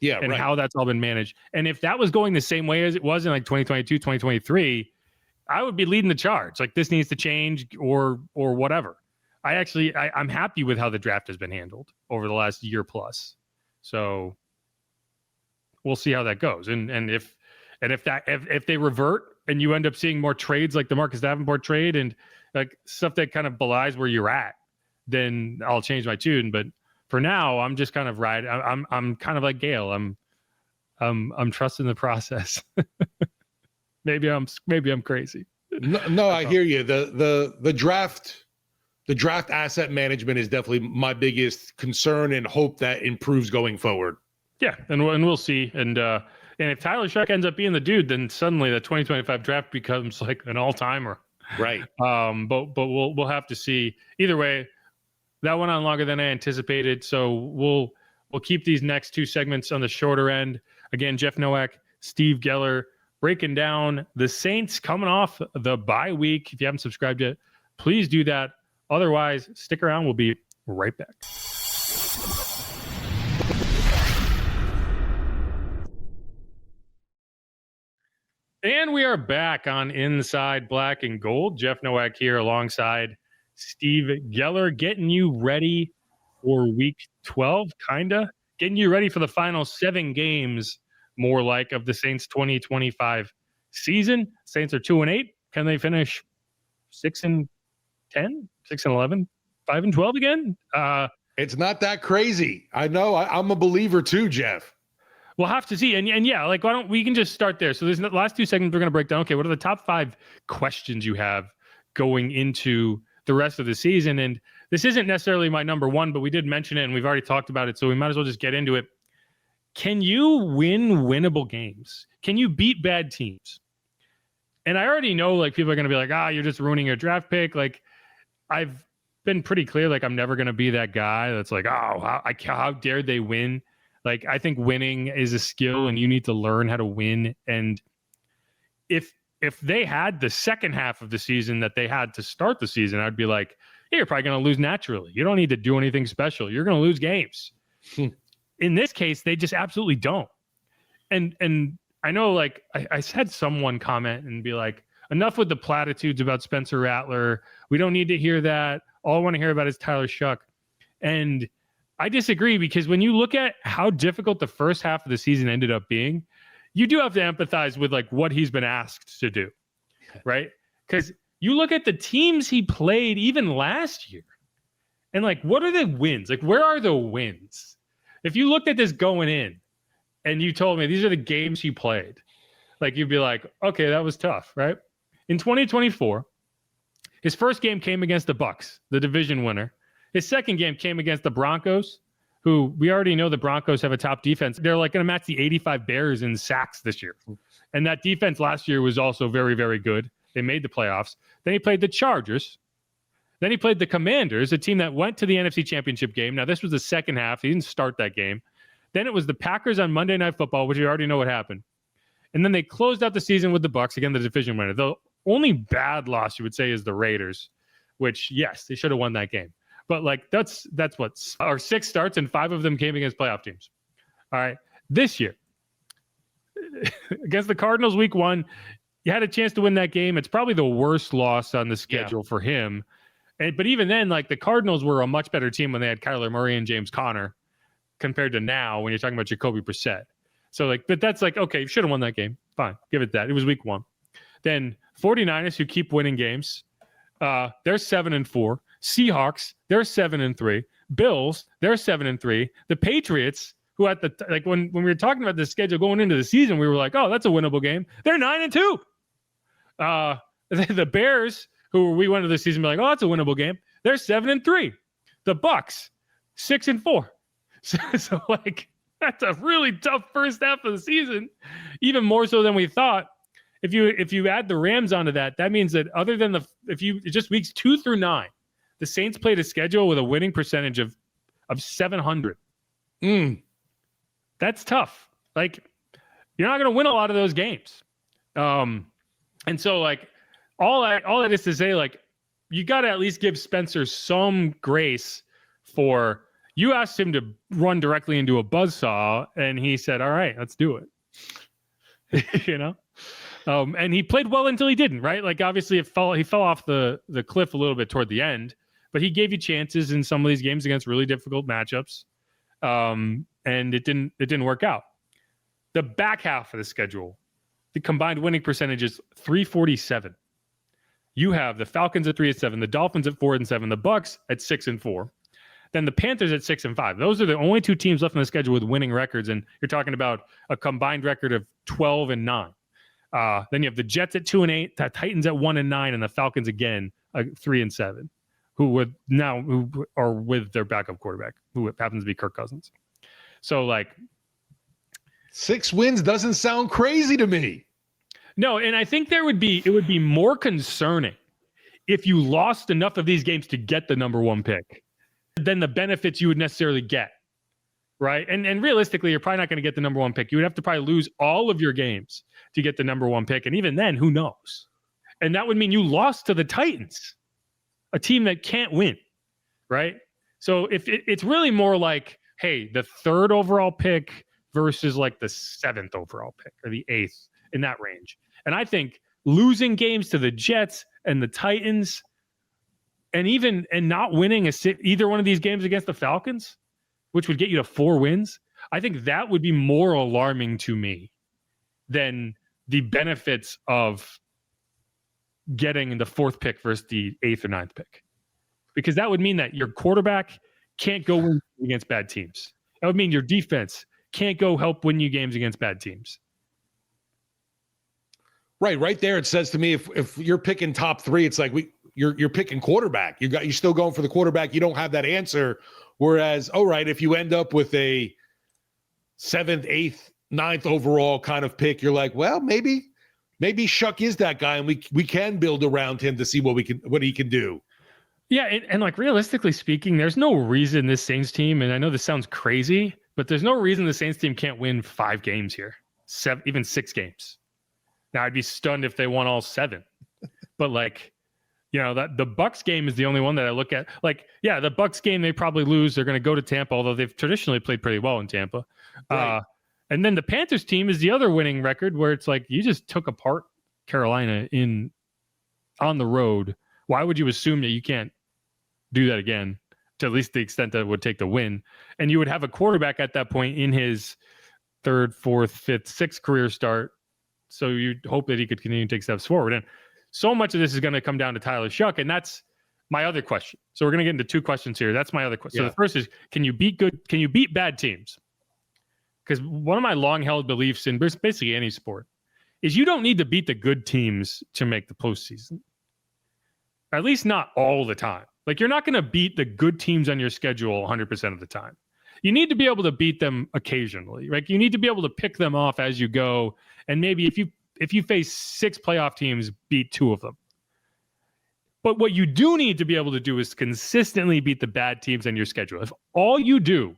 Yeah, and right. How that's all been managed. And if that was going the same way as it was in like 2022, 2023, I would be leading the charge. Like, this needs to change or whatever. I'm happy with how the draft has been handled over the last year plus. So we'll see how that goes. And if they revert and you end up seeing more trades like the Marcus Davenport trade and like stuff that kind of belies where you're at, then I'll change my tune. But for now, I'm just kind of I'm kind of like Gayle. I'm trusting the process. Maybe I'm crazy. No, I hear you. The draft asset management is definitely my biggest concern and hope that improves going forward. Yeah, and we'll see. And if Tyler Shough ends up being the dude, then suddenly the 2025 draft becomes like an all-timer. Right. But we'll have to see. Either way, that went on longer than I anticipated. So we'll keep these next 2 segments on the shorter end. Again, Jeff Nowak, Steve Geller, breaking down the Saints coming off the bye week. If you haven't subscribed yet, please do that. Otherwise, stick around. We'll be right back. And we are back on Inside Black and Gold. Jeff Nowak here alongside Steve Geller, getting you ready for week 12, getting you ready for the final 7 games, more like, of the Saints 2025 season. Saints are 2-8. Can they finish 6-10, 6-11, 5-12 again? It's not that crazy. I know. I'm a believer too, Jeff. We'll have to see. And yeah, like, why don't we can just start there. So there's the last 2 segments we're going to break down. Okay, what are the top 5 questions you have going into the rest of the season? And this isn't necessarily my number 1, but we did mention it and we've already talked about it. So we might as well just get into it. Can you win winnable games? Can you beat bad teams? And I already know, like, people are going to be like, you're just ruining your draft pick. Like, I've been pretty clear, like, I'm never going to be that guy that's like, how dare they win? Like, I think winning is a skill and you need to learn how to win. And if they had the second half of the season that they had to start the season, I'd be like, hey, you're probably going to lose naturally. You don't need to do anything special. You're going to lose games. In this case, they just absolutely don't. And I know, like, I had someone comment and be like, enough with the platitudes about Spencer Rattler. We don't need to hear that. All I want to hear about is Tyler Shough. And I disagree, because when you look at how difficult the first half of the season ended up being, you do have to empathize with like what he's been asked to do, right? Because you look at the teams he played even last year, and like, what are the wins? Like, where are the wins? If you looked at this going in and you told me these are the games he played, like, you'd be like, okay, that was tough, right? In 2024, his first game came against the Bucs, the division winner. His second game came against the Broncos, who we already know the Broncos have a top defense. They're like going to match the 85 Bears in sacks this year. And that defense last year was also very, very good. They made the playoffs. Then he played the Chargers. Then he played the Commanders, a team that went to the NFC Championship game. Now, this was the second half. He didn't start that game. Then it was the Packers on Monday Night Football, which you already know what happened. And then they closed out the season with the Bucs, again, the division winner. The only bad loss, you would say, is the Raiders, which, yes, they should have won that game. But, like, that's what our 6 starts, and 5 of them came against playoff teams. All right. This year, against the Cardinals week 1, you had a chance to win that game. It's probably the worst loss on the schedule for him. But even then, like, the Cardinals were a much better team when they had Kyler Murray and James Conner compared to now when you're talking about Jacoby Brissett. So, like, but that's like, okay, you should have won that game. Fine. Give it that. It was week 1. Then 49ers, who keep winning games, they're 7-4. Seahawks, they're 7-3. Bills, they're 7-3. The Patriots, who at the like when we were talking about the schedule going into the season, we were like, oh, that's a winnable game. They're 9-2. The Bears, who we went into the season, be like, oh, that's a winnable game. They're 7-3. The Bucs, 6-4. So like, that's a really tough first half of the season, even more so than we thought. If you add the Rams onto that, that means that other than just weeks 2 through 9, the Saints played a schedule with a winning percentage of 700. That's tough. Like, you're not going to win a lot of those games. And so, like, all that is to say, like, you got to at least give Spencer some grace for, you asked him to run directly into a buzzsaw, and he said, all right, let's do it. You know? And he played well until he didn't, right? Like, obviously he fell off the cliff a little bit toward the end, but he gave you chances in some of these games against really difficult matchups. And it didn't work out. The back half of the schedule, the combined winning percentage is 347. You have the Falcons at 3-7, the Dolphins at 4-7, the Bucs at 6-4. Then the Panthers at 6-5. Those are the only 2 teams left on the schedule with winning records, and you're talking about a combined record of 12-9. Then you have the Jets at 2-8, the Titans at 1-9, and the Falcons again 3-7, who are with their backup quarterback, who happens to be Kirk Cousins. So, like, 6 wins doesn't sound crazy to me. No, and I think it would be more concerning if you lost enough of these games to get the number 1 pick than the benefits you would necessarily get, right? And realistically, you're probably not going to get the number 1 pick. You would have to probably lose all of your games to get the number 1 pick, and even then, who knows? And that would mean you lost to the Titans, a team that can't win, right? So if it's really more like, hey, the 3rd overall pick versus like the 7th overall pick or the 8th, in that range. And I think losing games to the Jets and the Titans, and not winning either one of these games against the Falcons, which would get you to 4 wins, I think that would be more alarming to me than the benefits of getting the 4th pick versus the 8th or 9th pick. Because that would mean that your quarterback can't go win against bad teams. That would mean your defense can't go help win you games against bad teams. Right there. It says to me, if you're picking top 3, it's like you're picking quarterback. You're still going for the quarterback. You don't have that answer. Whereas, all right, if you end up with a 7th, 8th, 9th overall kind of pick, you're like, well, maybe Shough is that guy, and we can build around him to see what he can do. Yeah, and like, realistically speaking, there's no reason this Saints team, and I know this sounds crazy, but there's no reason the Saints team can't win 5 games here, 7, even 6 games. Now, I'd be stunned if they won all 7. But, like, you know, that the Bucs game is the only one that I look at. Like, yeah, the Bucs game, they probably lose. They're going to go to Tampa, although they've traditionally played pretty well in Tampa. Right. And then the Panthers team is the other winning record, where it's like you just took apart Carolina in on the road, why would you assume that you can't do that again, to at least the extent that it would take to win? And you would have a quarterback at that point in his third, fourth, fifth, sixth career start. So you'd hope that he could continue to take steps forward. And so much of this is going to come down to Tyler Shough, and that's my other question. So we're going to get into two questions here. That's my other question. So the first is, can you beat bad teams? Because one of my long-held beliefs in basically any sport is you don't need to beat the good teams to make the postseason. At least not all the time. Like, you're not going to beat the good teams on your schedule 100% of the time. You need to be able to beat them occasionally. Like, you need to be able to pick them off as you go. And maybe if you face 6 playoff teams, beat 2 of them. But what you do need to be able to do is consistently beat the bad teams on your schedule. If all you do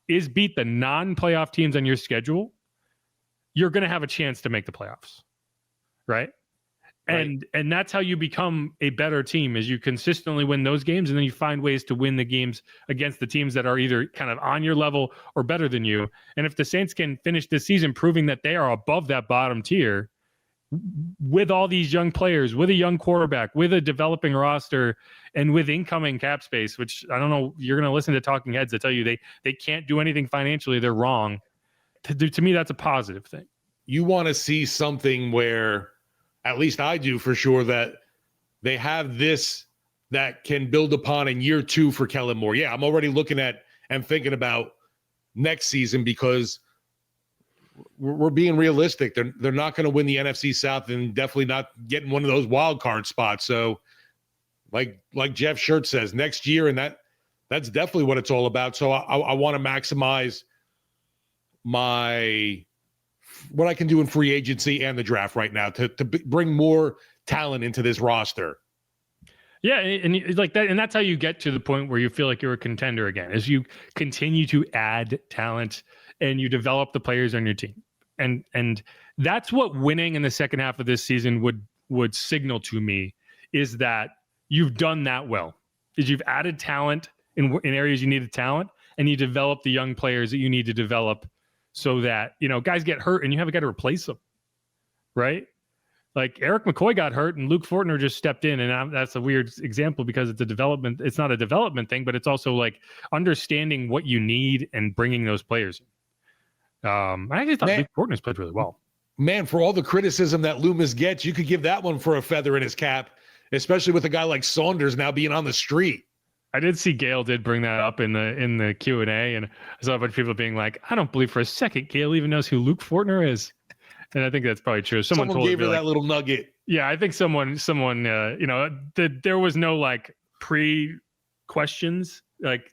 is beat the non-playoff teams on your schedule, you're going to have a chance to make the playoffs, right? And that's how you become a better team, is you consistently win those games, and then you find ways to win the games against the teams that are either kind of on your level or better than you. And if the Saints can finish this season proving that they are above that bottom tier with all these young players, with a young quarterback, with a developing roster, and with incoming cap space, which I don't know, you're going to listen to talking heads that tell you they can't do anything financially, they're wrong. To me, that's a positive thing. You want to see something where, at least I do for sure, that they have this that can build upon in year 2 for Kellen Moore. Yeah, I'm already looking at and thinking about next season, because we're being realistic. They're not going to win the NFC South, and definitely not getting one of those wild card spots. So like Jeff Shirt says, next year, and that's definitely what it's all about. So I want to maximize what I can do in free agency and the draft right now to bring more talent into this roster. Yeah, and like that, and that's how you get to the point where you feel like you're a contender again, as you continue to add talent and you develop the players on your team. And that's what winning in the second half of this season would signal to me, is that you've done that well. Is you've added talent in areas you needed talent, and you develop the young players that you need to develop, so that, guys get hurt and you have a guy to replace them, right? Like Eric McCoy got hurt and Luke Fortner just stepped in, and that's a weird example because it's it's not a development thing, but it's also like understanding what you need and bringing those players in. I actually thought Luke Fortner's played really well. Man, for all the criticism that Loomis gets, you could give that one for a feather in his cap, especially with a guy like Saunders now being on the street. I did see Gayle did bring that up in the Q&A, and I saw a bunch of people being like, I don't believe for a second Gayle even knows who Luke Fortner is. And I think that's probably true. Someone gave her that little nugget. Yeah, I think someone there was no like pre-questions. Like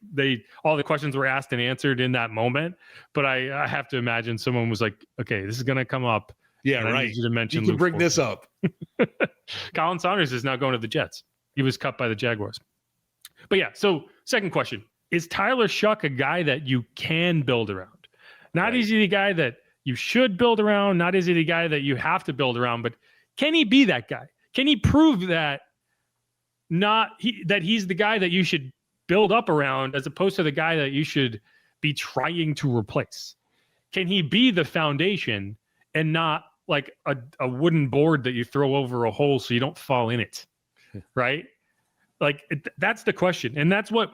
all the questions were asked and answered in that moment. But I have to imagine someone was like, okay, this is going to come up. Yeah, right. I need you to mention you can Luke bring Fortner. This up. Colin Saunders is now going to the Jets. He was cut by the Jaguars. But yeah, so second question. Is Tyler Shough a guy that you can build around? Not is he the guy that you should build around, not is he the guy that you have to build around, but can he be that guy? Can he prove that that he's the guy that you should build up around, as opposed to the guy that you should be trying to replace? Can he be the foundation and not like a wooden board that you throw over a hole so you don't fall in it, right? Like that's the question. And that's what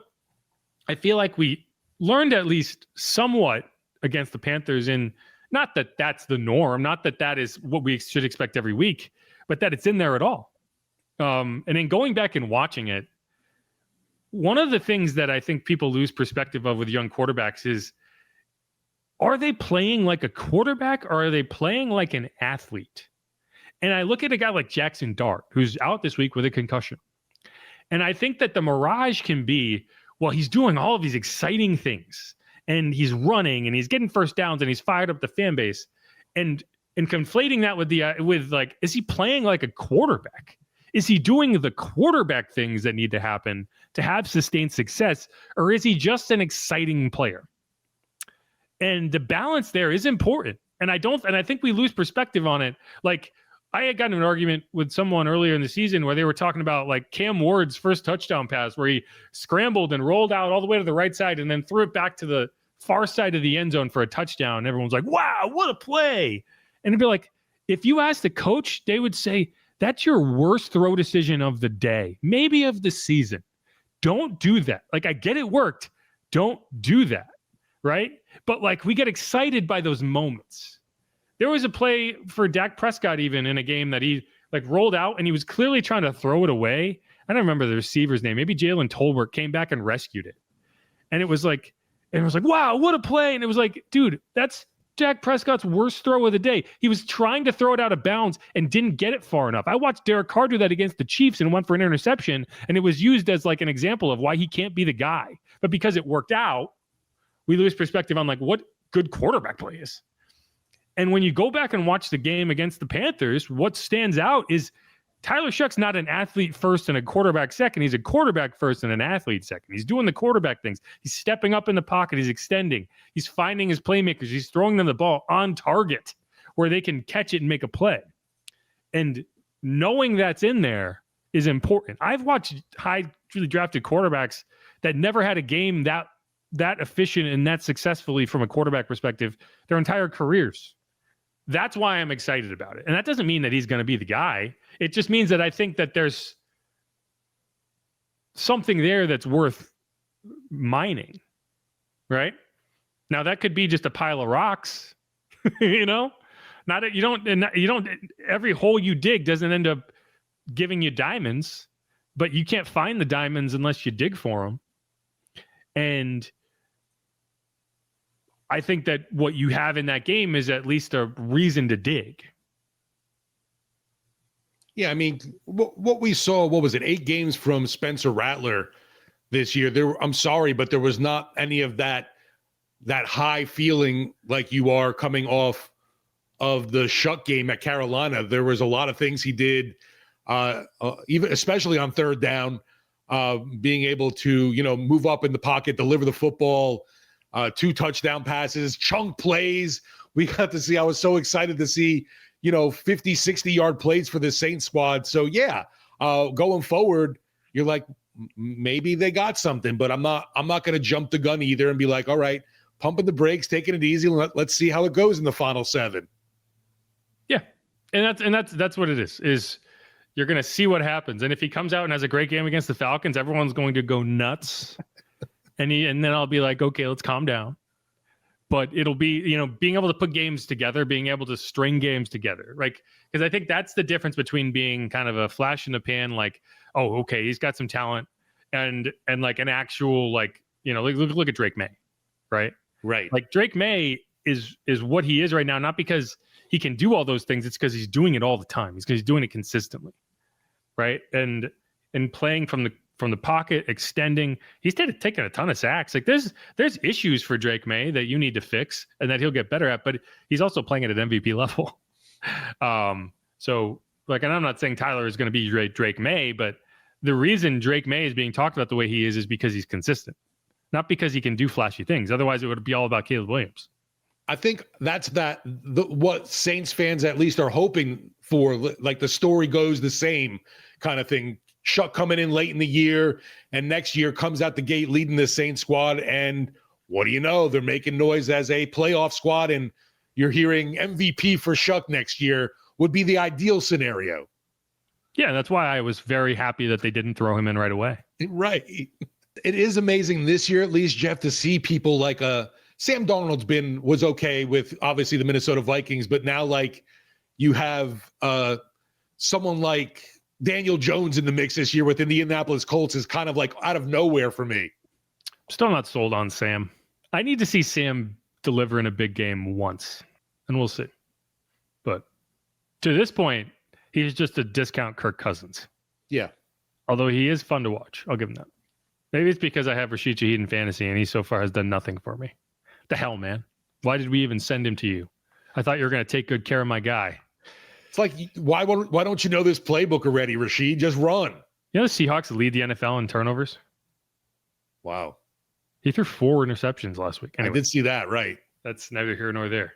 I feel like we learned, at least somewhat, against the Panthers. In not that that's the norm, not that that is what we should expect every week, but that it's in there at all. And in going back and watching it, one of the things that I think people lose perspective of with young quarterbacks is, are they playing like a quarterback or are they playing like an athlete? And I look at a guy like Jackson Dart, who's out this week with a concussion. And I think that the mirage can be, well, he's doing all of these exciting things, and he's running and he's getting first downs and he's fired up the fan base, and conflating that with like, is he playing like a quarterback? Is he doing the quarterback things that need to happen to have sustained success, or is he just an exciting player? And the balance there is important. And I think we lose perspective on it. Like, I had gotten an argument with someone earlier in the season where they were talking about like Cam Ward's first touchdown pass, where he scrambled and rolled out all the way to the right side and then threw it back to the far side of the end zone for a touchdown. And everyone's like, wow, what a play. And it'd be like, if you asked the coach, they would say That's your worst throw decision of the day, maybe of the season. Don't do that. Like, I get it worked. Don't do that, right? But like, we get excited by those moments. There was a play for Dak Prescott even in a game that he like rolled out and he was clearly trying to throw it away. I don't remember the receiver's name. Maybe Jalen Tolbert came back and rescued it. And it was like, wow, what a play. And it was like, dude, that's Dak Prescott's worst throw of the day. He was trying to throw it out of bounds and didn't get it far enough. I watched Derek Carr do that against the Chiefs and went for an interception, and it was used as like an example of why he can't be the guy. But because it worked out, we lose perspective on like what good quarterback play is. And when you go back and watch the game against the Panthers, what stands out is Tyler Shough's not an athlete first and a quarterback second. He's a quarterback first and an athlete second. He's doing the quarterback things. He's stepping up in the pocket. He's extending. He's finding his playmakers. He's throwing them the ball on target where they can catch it and make a play. And knowing that's in there is important. I've watched highly drafted quarterbacks that never had a game that efficient and that successfully from a quarterback perspective their entire careers. That's why I'm excited about it. And that doesn't mean that he's going to be the guy. It just means that I think that there's something there that's worth mining, right? Now that could be just a pile of rocks, you know, you don't, every hole you dig doesn't end up giving you diamonds, but you can't find the diamonds unless you dig for them. And I think that what you have in that game is at least a reason to dig. Yeah, I mean, what we saw, what was it, 8 games from Spencer Rattler this year? I'm sorry, but there was not any of that high feeling like you are coming off of the Shough game at Carolina. There was a lot of things he did, even especially on third down, being able to, move up in the pocket, deliver the football, 2 touchdown passes, chunk plays. We got to see, I was so excited to see, 50, 60-yard plays for the Saints squad. So, yeah, going forward, you're like, maybe they got something, but I'm not going to jump the gun either and be like, all right, pumping the brakes, taking it easy. Let's see how it goes in the final 7. Yeah. And that's what it is you're going to see what happens. And if he comes out and has a great game against the Falcons, everyone's going to go nuts. And then I'll be like, okay, let's calm down. But it'll be, being able to put games together, being able to string games together. Like, because I think that's the difference between being kind of a flash in the pan, like, oh, okay, he's got some talent, and like an actual, like, look at Drake May, right? Right. Like Drake May is what he is right now, not because he can do all those things. It's because he's doing it all the time. It's because he's doing it consistently, right? And playing from the pocket, extending. He's taking a ton of sacks. Like there's issues for Drake May that you need to fix and that he'll get better at, but he's also playing at an MVP level. So like, and I'm not saying Tyler is going to be Drake May, but the reason Drake May is being talked about the way he is because he's consistent, not because he can do flashy things. Otherwise it would be all about Caleb Williams. I think that's what Saints fans at least are hoping for. Like the story goes the same kind of thing. Shough coming in late in the year, and next year comes out the gate leading the Saints squad, and what do you know? They're making noise as a playoff squad, and you're hearing MVP for Shough next year would be the ideal scenario. Yeah, that's why I was very happy that they didn't throw him in right away. Right. It is amazing this year, at least, Jeff, to see people like Sam Darnold's was okay with obviously the Minnesota Vikings, but now like you have someone like Daniel Jones in the mix this year with the Indianapolis Colts is kind of like out of nowhere for me. Still not sold on Sam. I need to see Sam deliver in a big game once, and we'll see. But to this point, he's just a discount Kirk Cousins. Yeah. Although he is fun to watch. I'll give him that. Maybe it's because I have Rashid Shaheed in fantasy, and he so far has done nothing for me. The hell, man. Why did we even send him to you? I thought you were going to take good care of my guy. It's like, why don't you know this playbook already, Rashid? Just run. You know the Seahawks lead the NFL in turnovers? Wow. He threw 4 interceptions last week. Anyway, I did see that, right. That's neither here nor there.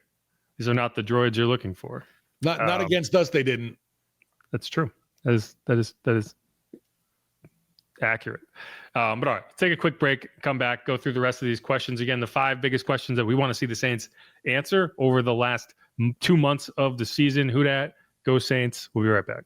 These are not the droids you're looking for. Not against us, they didn't. That's true. That is accurate. But all right, take a quick break, come back, go through the rest of these questions. Again, the 5 biggest questions that we want to see the Saints answer over the last 2 months of the season. Who dat? Go Saints. We'll be right back.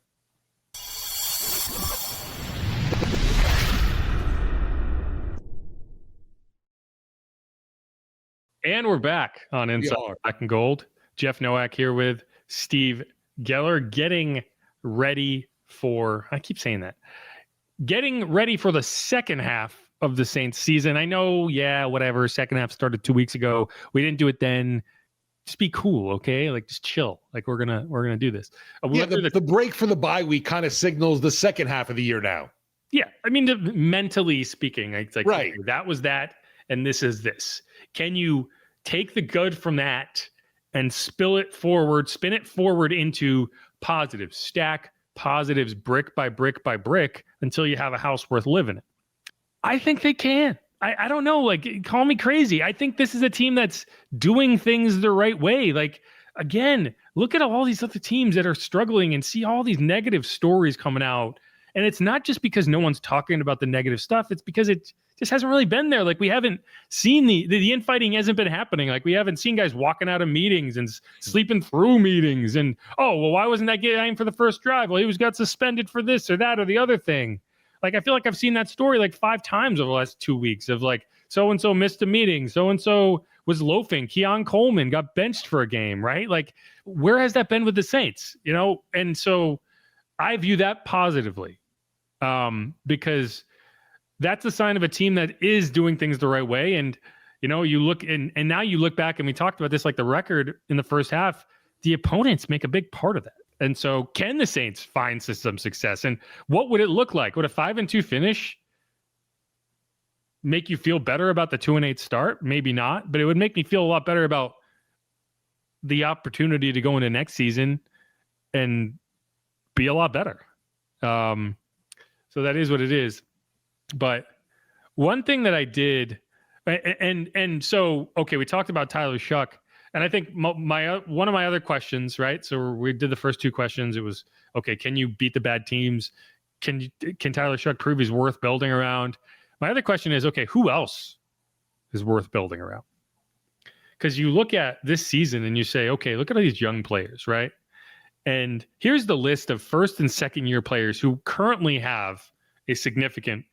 And we're back on Inside Black and Gold. Jeff Nowak here with Steve Geller, getting ready for the second half of the Saints season. I know, whatever. Second half started 2 weeks ago. We didn't do it then. Just be cool, okay? Like, just chill. Like, we're gonna do this. The break for the bye week kind of signals the second half of the year now. Yeah, I mean, mentally speaking, it's like, right. Okay, that was that, and this is this. Can you take the good from that and spin it forward into positives, stack positives brick by brick by brick until you have a house worth living in? I think they can. I don't know, like, call me crazy. I think this is a team that's doing things the right way. Like, again, look at all these other teams that are struggling and see all these negative stories coming out. And it's not just because no one's talking about the negative stuff. It's because it just hasn't really been there. Like, we haven't seen the infighting hasn't been happening. Like, we haven't seen guys walking out of meetings and sleeping through meetings. And, why wasn't that guy for the first drive? Well, he got suspended for this or that or the other thing. Like, I feel like I've seen that story like 5 times over the last 2 weeks of like, so-and-so missed a meeting. So-and-so was loafing. Keon Coleman got benched for a game, right? Like, where has that been with the Saints? And so I view that positively because that's a sign of a team that is doing things the right way. And, you look and now you look back and we talked about this, like the record in the first half, the opponents make a big part of that. And so can the Saints find some success? And what would it look like? Would a 5-2 finish make you feel better about the 2-8 start? Maybe not, but it would make me feel a lot better about the opportunity to go into next season and be a lot better. So that is what it is. But one thing that I did, and so, okay, we talked about Tyler Shough. And I think one of my other questions, right? So we did the first 2 questions. It was, okay, can you beat the bad teams? Can Tyler Shough prove he's worth building around? My other question is, okay, who else is worth building around? Because you look at this season and you say, okay, look at all these young players, right? And here's the list of first and second year players who currently have a significant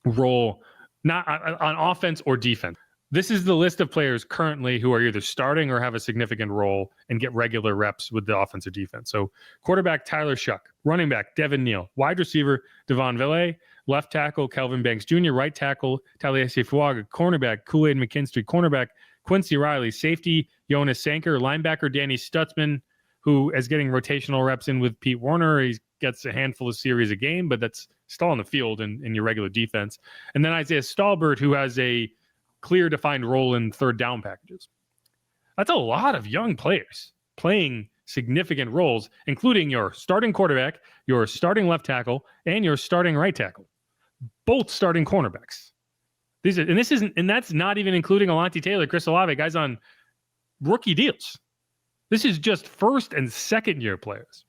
role, not on offense or defense. This is the list of players currently who are either starting or have a significant role and get regular reps with the offensive defense. So quarterback, Tyler Shough. Running back, Devin Neal. Wide receiver, Devon Villay. Left tackle, Kelvin Banks Jr. Right tackle, Taliesin Fuaga. Cornerback, Kool-Aid McKinstry. Cornerback, Quincy Riley. Safety, Jonas Sanker. Linebacker, Danny Stutzman, who is getting rotational reps in with Pete Werner. He gets a handful of series a game, but that's still on the field in your regular defense. And then Isaiah Stallbert, who has a clear defined role in third down packages. That's a lot of young players playing significant roles, including your starting quarterback, your starting left tackle, and your starting right tackle. Both starting cornerbacks. That's not even including Alontae Taylor, Chris Olave, guys on rookie deals. This is just first and second year players.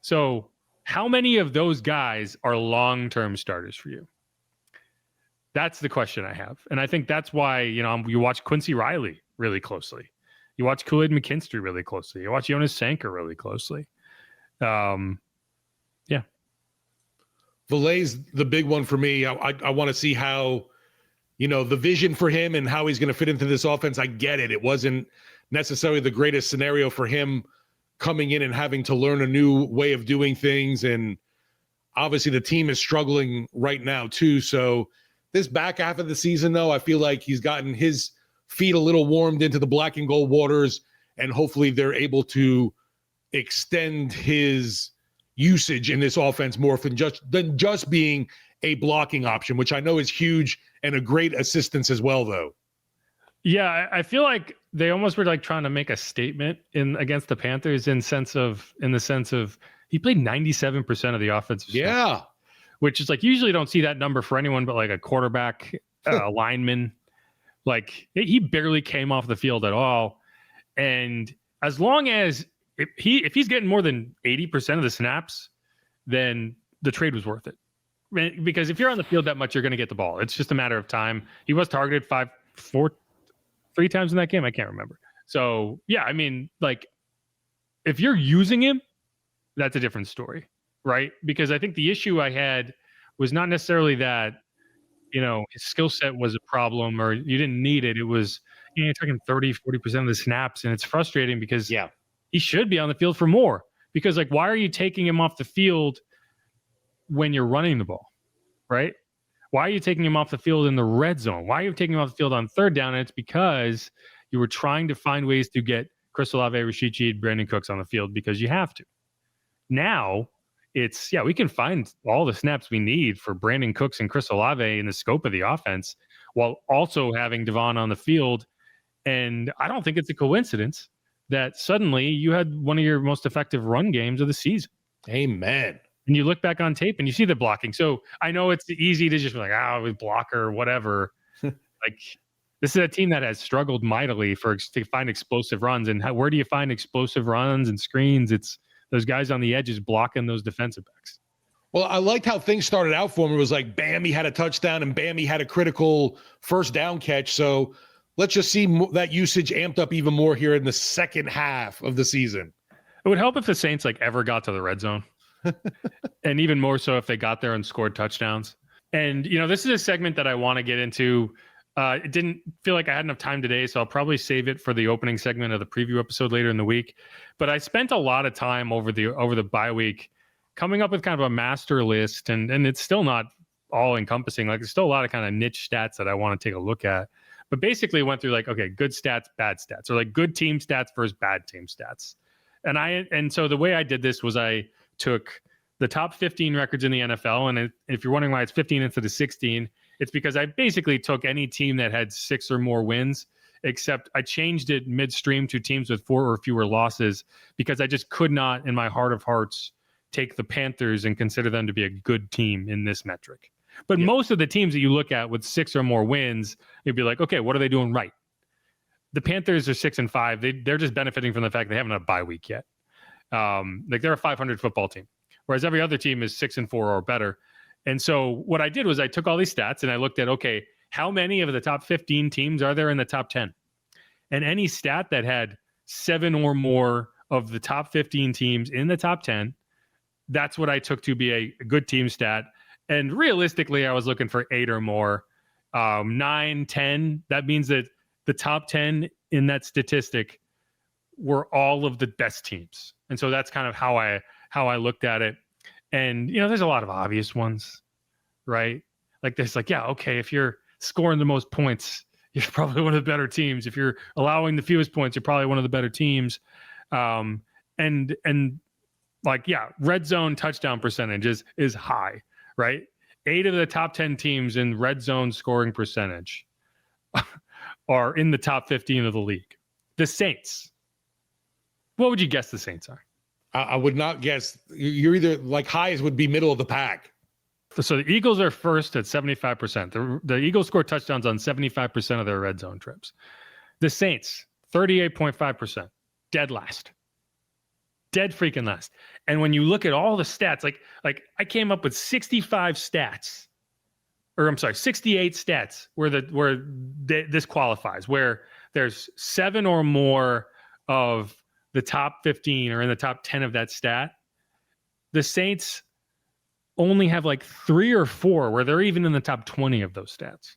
So how many of those guys are long-term starters for you? That's the question I have. And I think that's why, you watch Quincy Riley really closely. You watch Kool-Aid McKinstry really closely. You watch Jonas Sanker really closely. Yeah. Villay's the big one for me. I want to see how, the vision for him and how he's going to fit into this offense. I get it. It wasn't necessarily the greatest scenario for him coming in and having to learn a new way of doing things. And obviously the team is struggling right now too. So this back half of the season, though, I feel like he's gotten his feet a little warmed into the black and gold waters, and hopefully they're able to extend his usage in this offense more than just being a blocking option, which I know is huge and a great assistance as well, though. Yeah, I feel like they almost were like trying to make a statement against the Panthers in the sense of he played 97% of the offensive snaps. Which is like, usually don't see that number for anyone but like a quarterback, lineman. Like, he barely came off the field at all. And as long as if he's getting more than 80% of the snaps, then the trade was worth it. Because if you're on the field that much, you're going to get the ball. It's just a matter of time. He was targeted 3 times in that game. I can't remember. So yeah, I mean, like, if you're using him, that's a different story. Right? Because I think the issue I had was not necessarily that, his skill set was a problem or you didn't need it. It was you're taking 30-40% of the snaps, and it's frustrating because he should be on the field for more. Because like, why are you taking him off the field when you're running the ball, right? Why are you taking him off the field in the red zone? Why are you taking him off the field on third down? And it's because you were trying to find ways to get Chris Olave, Rashid Shaheed, Brandon Cooks on the field because you have to. Now it's, we can find all the snaps we need for Brandon Cooks and Chris Olave in the scope of the offense while also having Devon on the field. And I don't think it's a coincidence that suddenly you had one of your most effective run games of the season. Amen. And you look back on tape and you see the blocking. So I know it's easy to just be like, with blocker or whatever. Like, this is a team that has struggled mightily to find explosive runs. And where do you find explosive runs and screens? It's those guys on the edges blocking those defensive backs. Well, I liked how things started out for him. It was like, bam, he had a touchdown, and bam, he had a critical first down catch. So let's just see that usage amped up even more here in the second half of the season. It would help if the Saints ever got to the red zone. And even more so if they got there and scored touchdowns. And, this is a segment that I want to get into. It didn't feel like I had enough time today, so I'll probably save it for the opening segment of the preview episode later in the week. But I spent a lot of time over the bye week coming up with kind of a master list, and it's still not all encompassing. Like, there's still a lot of kind of niche stats that I want to take a look at. But basically went through good stats, bad stats, or good team stats versus bad team stats. And so the way I did this was I took the top 15 records in the NFL. And if you're wondering why it's 15 instead of 16, it's because I basically took any team that had 6 or more wins, except I changed it midstream to teams with 4 or fewer losses, because I just could not, in my heart of hearts, take the Panthers and consider them to be a good team in this metric. But most of the teams that you look at with 6 or more wins, you'd be like, okay, what are they doing right? The Panthers are 6-5. They're just benefiting from the fact they haven't had a bye week yet. They're a 500 football team, whereas every other team is 6-4 or better. And so what I did was I took all these stats and I looked at, okay, how many of the top 15 teams are there in the top 10? And any stat that had 7 or more of the top 15 teams in the top 10, that's what I took to be a good team stat. And realistically, I was looking for 8 or more, 9, 10. That means that the top 10 in that statistic were all of the best teams. And so that's kind of how I looked at it. And, there's a lot of obvious ones, right? Like there's okay, if you're scoring the most points, you're probably one of the better teams. If you're allowing the fewest points, you're probably one of the better teams. Red zone touchdown percentage is high, right? 8 of the top 10 teams in red zone scoring percentage are in the top 15 of the league. The Saints. What would you guess the Saints are? I would not guess. You're either highs would be middle of the pack. So the Eagles are first at 75%. The Eagles score touchdowns on 75% of their red zone trips. The Saints, 38.5%. Dead last. Dead freaking last. And when you look at all the stats, I came up with 68 stats where this qualifies, where there's 7 or more of the top 15 or in the top 10 of that stat. The Saints only have 3 or 4 where they're even in the top 20 of those stats.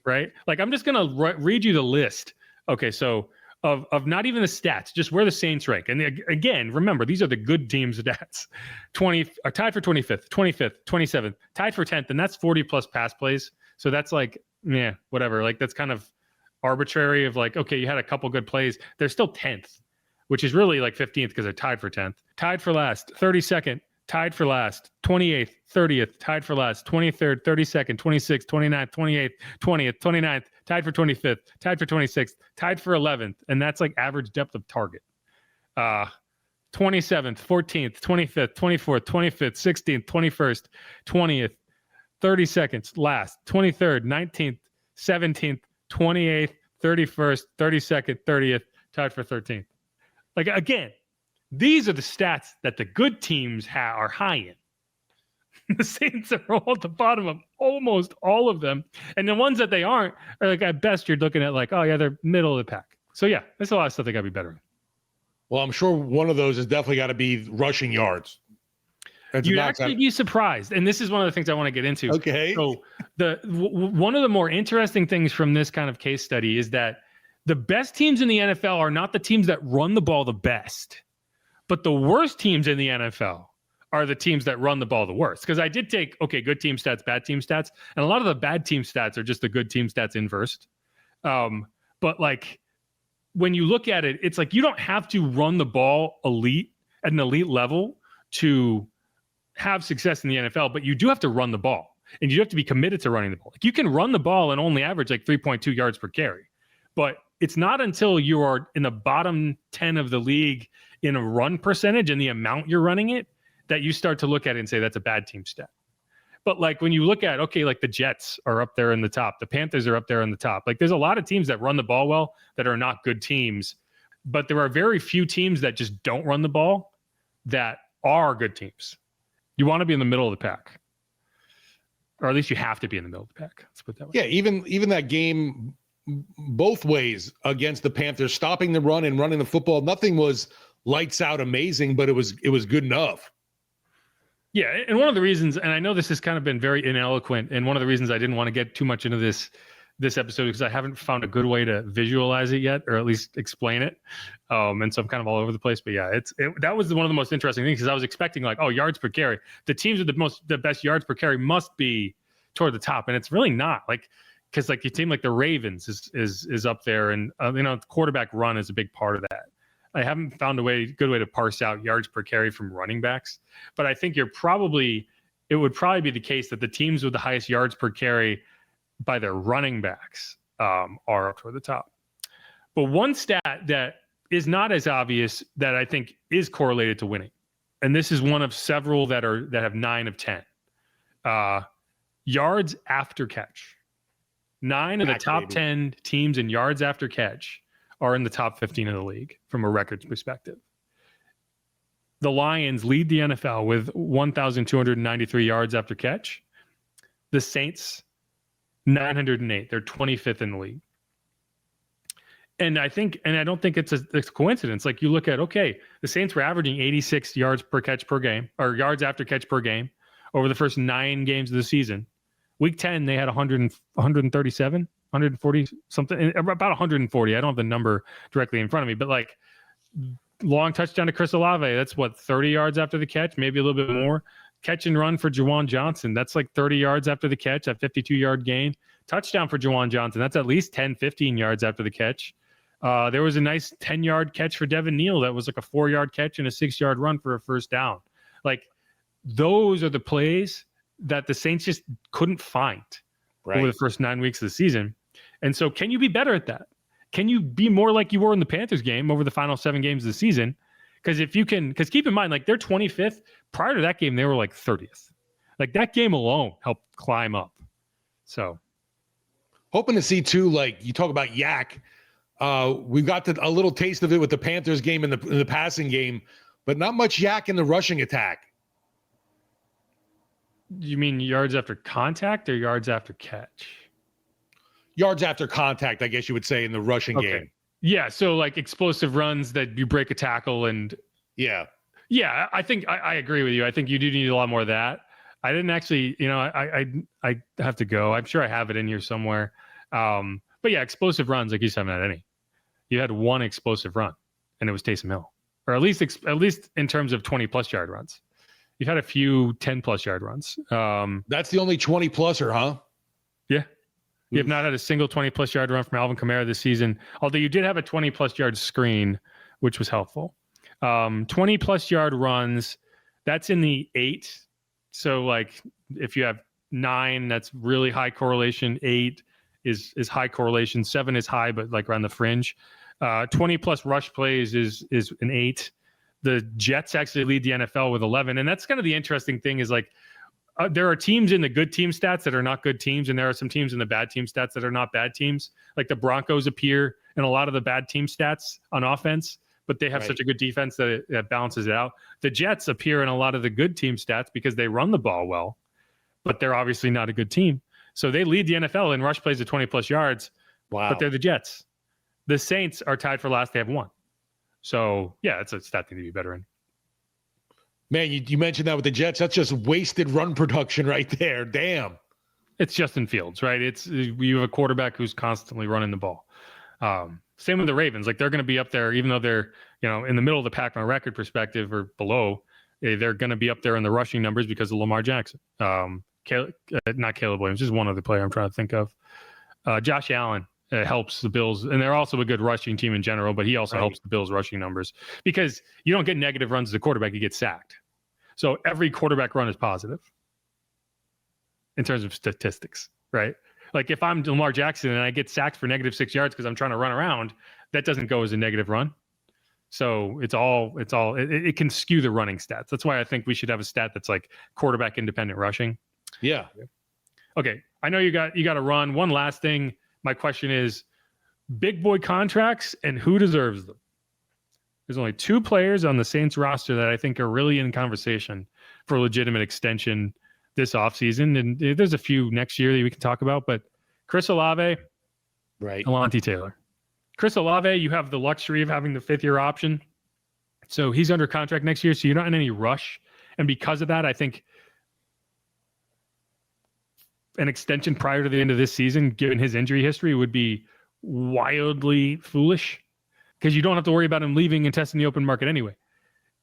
Right? I'm just going to read you the list. Okay, so of not even the stats, just where the Saints rank. And again, remember, these are the good team stats. 20 are tied for 25th, 27th, tied for 10th, and that's 40 plus pass plays. So that's whatever. That's kind of arbitrary of okay, you had a couple good plays. They're still 10th, which is really 15th because they're tied for 10th. Tied for last, 32nd, tied for last, 28th, 30th, tied for last, 23rd, 32nd, 26th, 29th, 28th, 20th, 29th, tied for 25th, tied for 26th, tied for 11th. And that's average depth of target. 27th, 14th, 25th, 24th, 25th, 16th, 21st, 20th, 32nd, last, 23rd, 19th, 17th, 28th, 31st, 32nd, 30th, tied for 13th. Again, these are the stats that the good teams are high in. The Saints are all at the bottom of almost all of them. And the ones that they aren't are at best, you're looking at they're middle of the pack. So yeah, there's a lot of stuff they got to be better in. Well, I'm sure one of those has definitely got to be rushing yards. You'd actually be surprised. And this is one of the things I want to get into. Okay. So one of the more interesting things from this kind of case study is that the best teams in the NFL are not the teams that run the ball the best, but the worst teams in the NFL are the teams that run the ball the worst. Because I did take, good team stats, bad team stats, and a lot of the bad team stats are just the good team stats inversed. But like when you look at it, it's like you don't have to run the ball at an elite level to have success in the NFL, but you do have to run the ball, and you have to be committed to running the ball. Like you can run the ball and only average like 3.2 yards per carry, but it's not until you are in the bottom 10 of the league in a run percentage and the amount you're running it that you start to look at it and say that's a bad team stat. But like when you look at, like the Jets are up there in the top, the Panthers are up there in the top. Like there's a lot of teams that run the ball well that are not good teams, but there are very few teams that just don't run the ball that are good teams. You want to be in the middle of the pack, or at least you have to be in the middle of the pack. Let's put it that way. Yeah, even that game both ways against the Panthers, stopping the run and running the football, nothing was lights out amazing, but it was good enough. Yeah, and one of the reasons, and I know this has kind of been very ineloquent, and one of the reasons I didn't want to get too much into this episode because I haven't found a good way to visualize it yet, or at least explain it. And so I'm kind of all over the place. But yeah, that was one of the most interesting things because I was expecting like, yards per carry. The teams with the best yards per carry must be toward the top, and it's really not. Like because like a team like the Ravens is up there, and the quarterback run is a big part of that. I haven't found a good way to parse out yards per carry from running backs, but I think it would probably be the case that the teams with the highest yards per carry by their running backs are up toward the top. But one stat that is not as obvious that I think is correlated to winning, and this is one of several that have 9 of 10 yards after catch. 9 of the top 10 teams in yards after catch are in the top 15 of the league from a records perspective. The Lions lead the NFL with 1,293 yards after catch. The Saints, 908. They're 25th in the league. And I don't think it's a coincidence. Like you look at, the Saints were averaging 86 yards per catch per game, or yards after catch per game over the first 9 games of the season. Week 10, they had 137. 140 something, about 140. I don't have the number directly in front of me, but like long touchdown to Chris Olave. That's 30 yards after the catch, maybe a little bit more. Catch and run for Juwan Johnson. That's like 30 yards after the catch, a 52-yard gain. Touchdown for Juwan Johnson. That's at least 10, 15 yards after the catch. There was a nice 10-yard catch for Devin Neal. That was like a 4-yard catch and a 6-yard run for a first down. Like those are the plays that the Saints just couldn't find over the first 9 weeks of the season. And so can you be better at that? Can you be more like you were in the Panthers game over the final 7 games of the season? Because keep in mind, like they're 25th. Prior to that game, they were like 30th. Like that game alone helped climb up. So hoping to see too, like you talk about yak. We've got a little taste of it with the Panthers game and the passing game, but not much yak in the rushing attack. You mean yards after contact or yards after catch? Yards after contact, I guess you would say, in the rushing game. Yeah, so like explosive runs that you break a tackle and yeah, I think I agree with you. I think you do need a lot more of that. I didn't actually, I have to go. I'm sure I have it in here somewhere. But yeah, explosive runs, like you just haven't had any. You had one explosive run, and it was Taysom Hill, or at least in terms of 20+ yard runs. You've had a few 10+ yard runs. That's the only 20-pluser, huh? Yeah. You have not had a single 20+ yard run from Alvin Kamara this season, although you did have a 20+ yard screen, which was helpful. 20+ yard runs, that's in the 8. So like if you have 9, that's really high correlation. 8 is high correlation. 7 is high, but like around the fringe. 20+ rush plays is an 8. The Jets actually lead the NFL with 11. And that's kind of the interesting thing is like, there are teams in the good team stats that are not good teams, and there are some teams in the bad team stats that are not bad teams. Like the Broncos appear in a lot of the bad team stats on offense, but they have such a good defense that it balances it out. The Jets appear in a lot of the good team stats because they run the ball well, but they're obviously not a good team. So they lead the NFL in rush plays of 20+ yards, but they're the Jets. The Saints are tied for last. They have 1. So, yeah, it's a stat thing to be better in. Man, you mentioned that with the Jets. That's just wasted run production right there. Damn. It's Justin Fields, right? You have a quarterback who's constantly running the ball. Same with the Ravens. Like they're going to be up there, even though they're, in the middle of the pack from a record perspective or below, they're going to be up there in the rushing numbers because of Lamar Jackson. Not Caleb Williams, just one other player I'm trying to think of. Josh Allen helps the Bills, and they're also a good rushing team in general, but he also helps the Bills rushing numbers because you don't get negative runs as a quarterback, you get sacked. So every quarterback run is positive in terms of statistics, right? Like if I'm Lamar Jackson and I get sacked for negative 6 yards because I'm trying to run around, that doesn't go as a negative run. So it can skew the running stats. That's why I think we should have a stat that's like quarterback independent rushing. Yeah. Okay. I know you got to run. One last thing. My question is big boy contracts and who deserves them? There's only 2 players on the Saints roster that I think are really in conversation for a legitimate extension this offseason. And there's a few next year that we can talk about, but Chris Olave, Alontae Taylor. Chris Olave, you have the luxury of having the 5th-year option. So he's under contract next year, so you're not in any rush. And because of that, I think an extension prior to the end of this season, given his injury history, would be wildly foolish because you don't have to worry about him leaving and testing the open market anyway.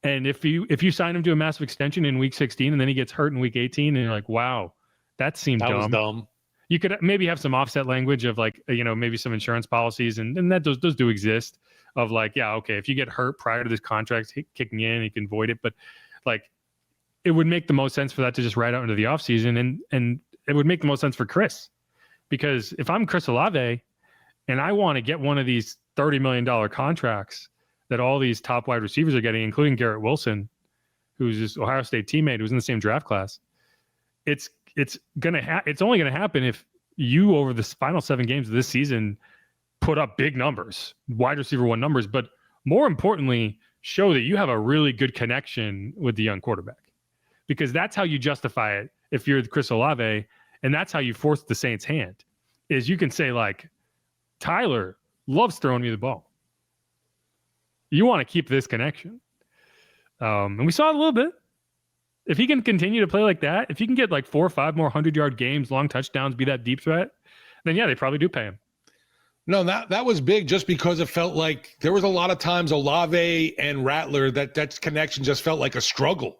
And if you sign him to a massive extension in week 16 and then he gets hurt in week 18 and you're like, wow, that seemed dumb. Was dumb. You could maybe have some offset language of like, maybe some insurance policies and that those do exist of like, yeah, okay, if you get hurt prior to this contract kicking in, you can void it. But like, it would make the most sense for that to just ride out into the offseason. And it would make the most sense for Chris, because if I'm Chris Olave and I want to get one of these $30 million contracts that all these top wide receivers are getting, including Garrett Wilson, who's this Ohio State teammate who's in the same draft class, it's only going to happen if you, over the final 7 games of this season, put up big numbers, wide receiver 1 numbers, but more importantly, show that you have a really good connection with the young quarterback, because that's how you justify it. If you're Chris Olave, and that's how you force the Saints' hand, is you can say like, Tyler loves throwing me the ball. You want to keep this connection. And we saw it a little bit. If he can continue to play like that, if he can get like 4 or 5 more 100-yard games, long touchdowns, be that deep threat, then yeah, they probably do pay him. No, that was big just because it felt like there was a lot of times Olave and Rattler, that connection just felt like a struggle.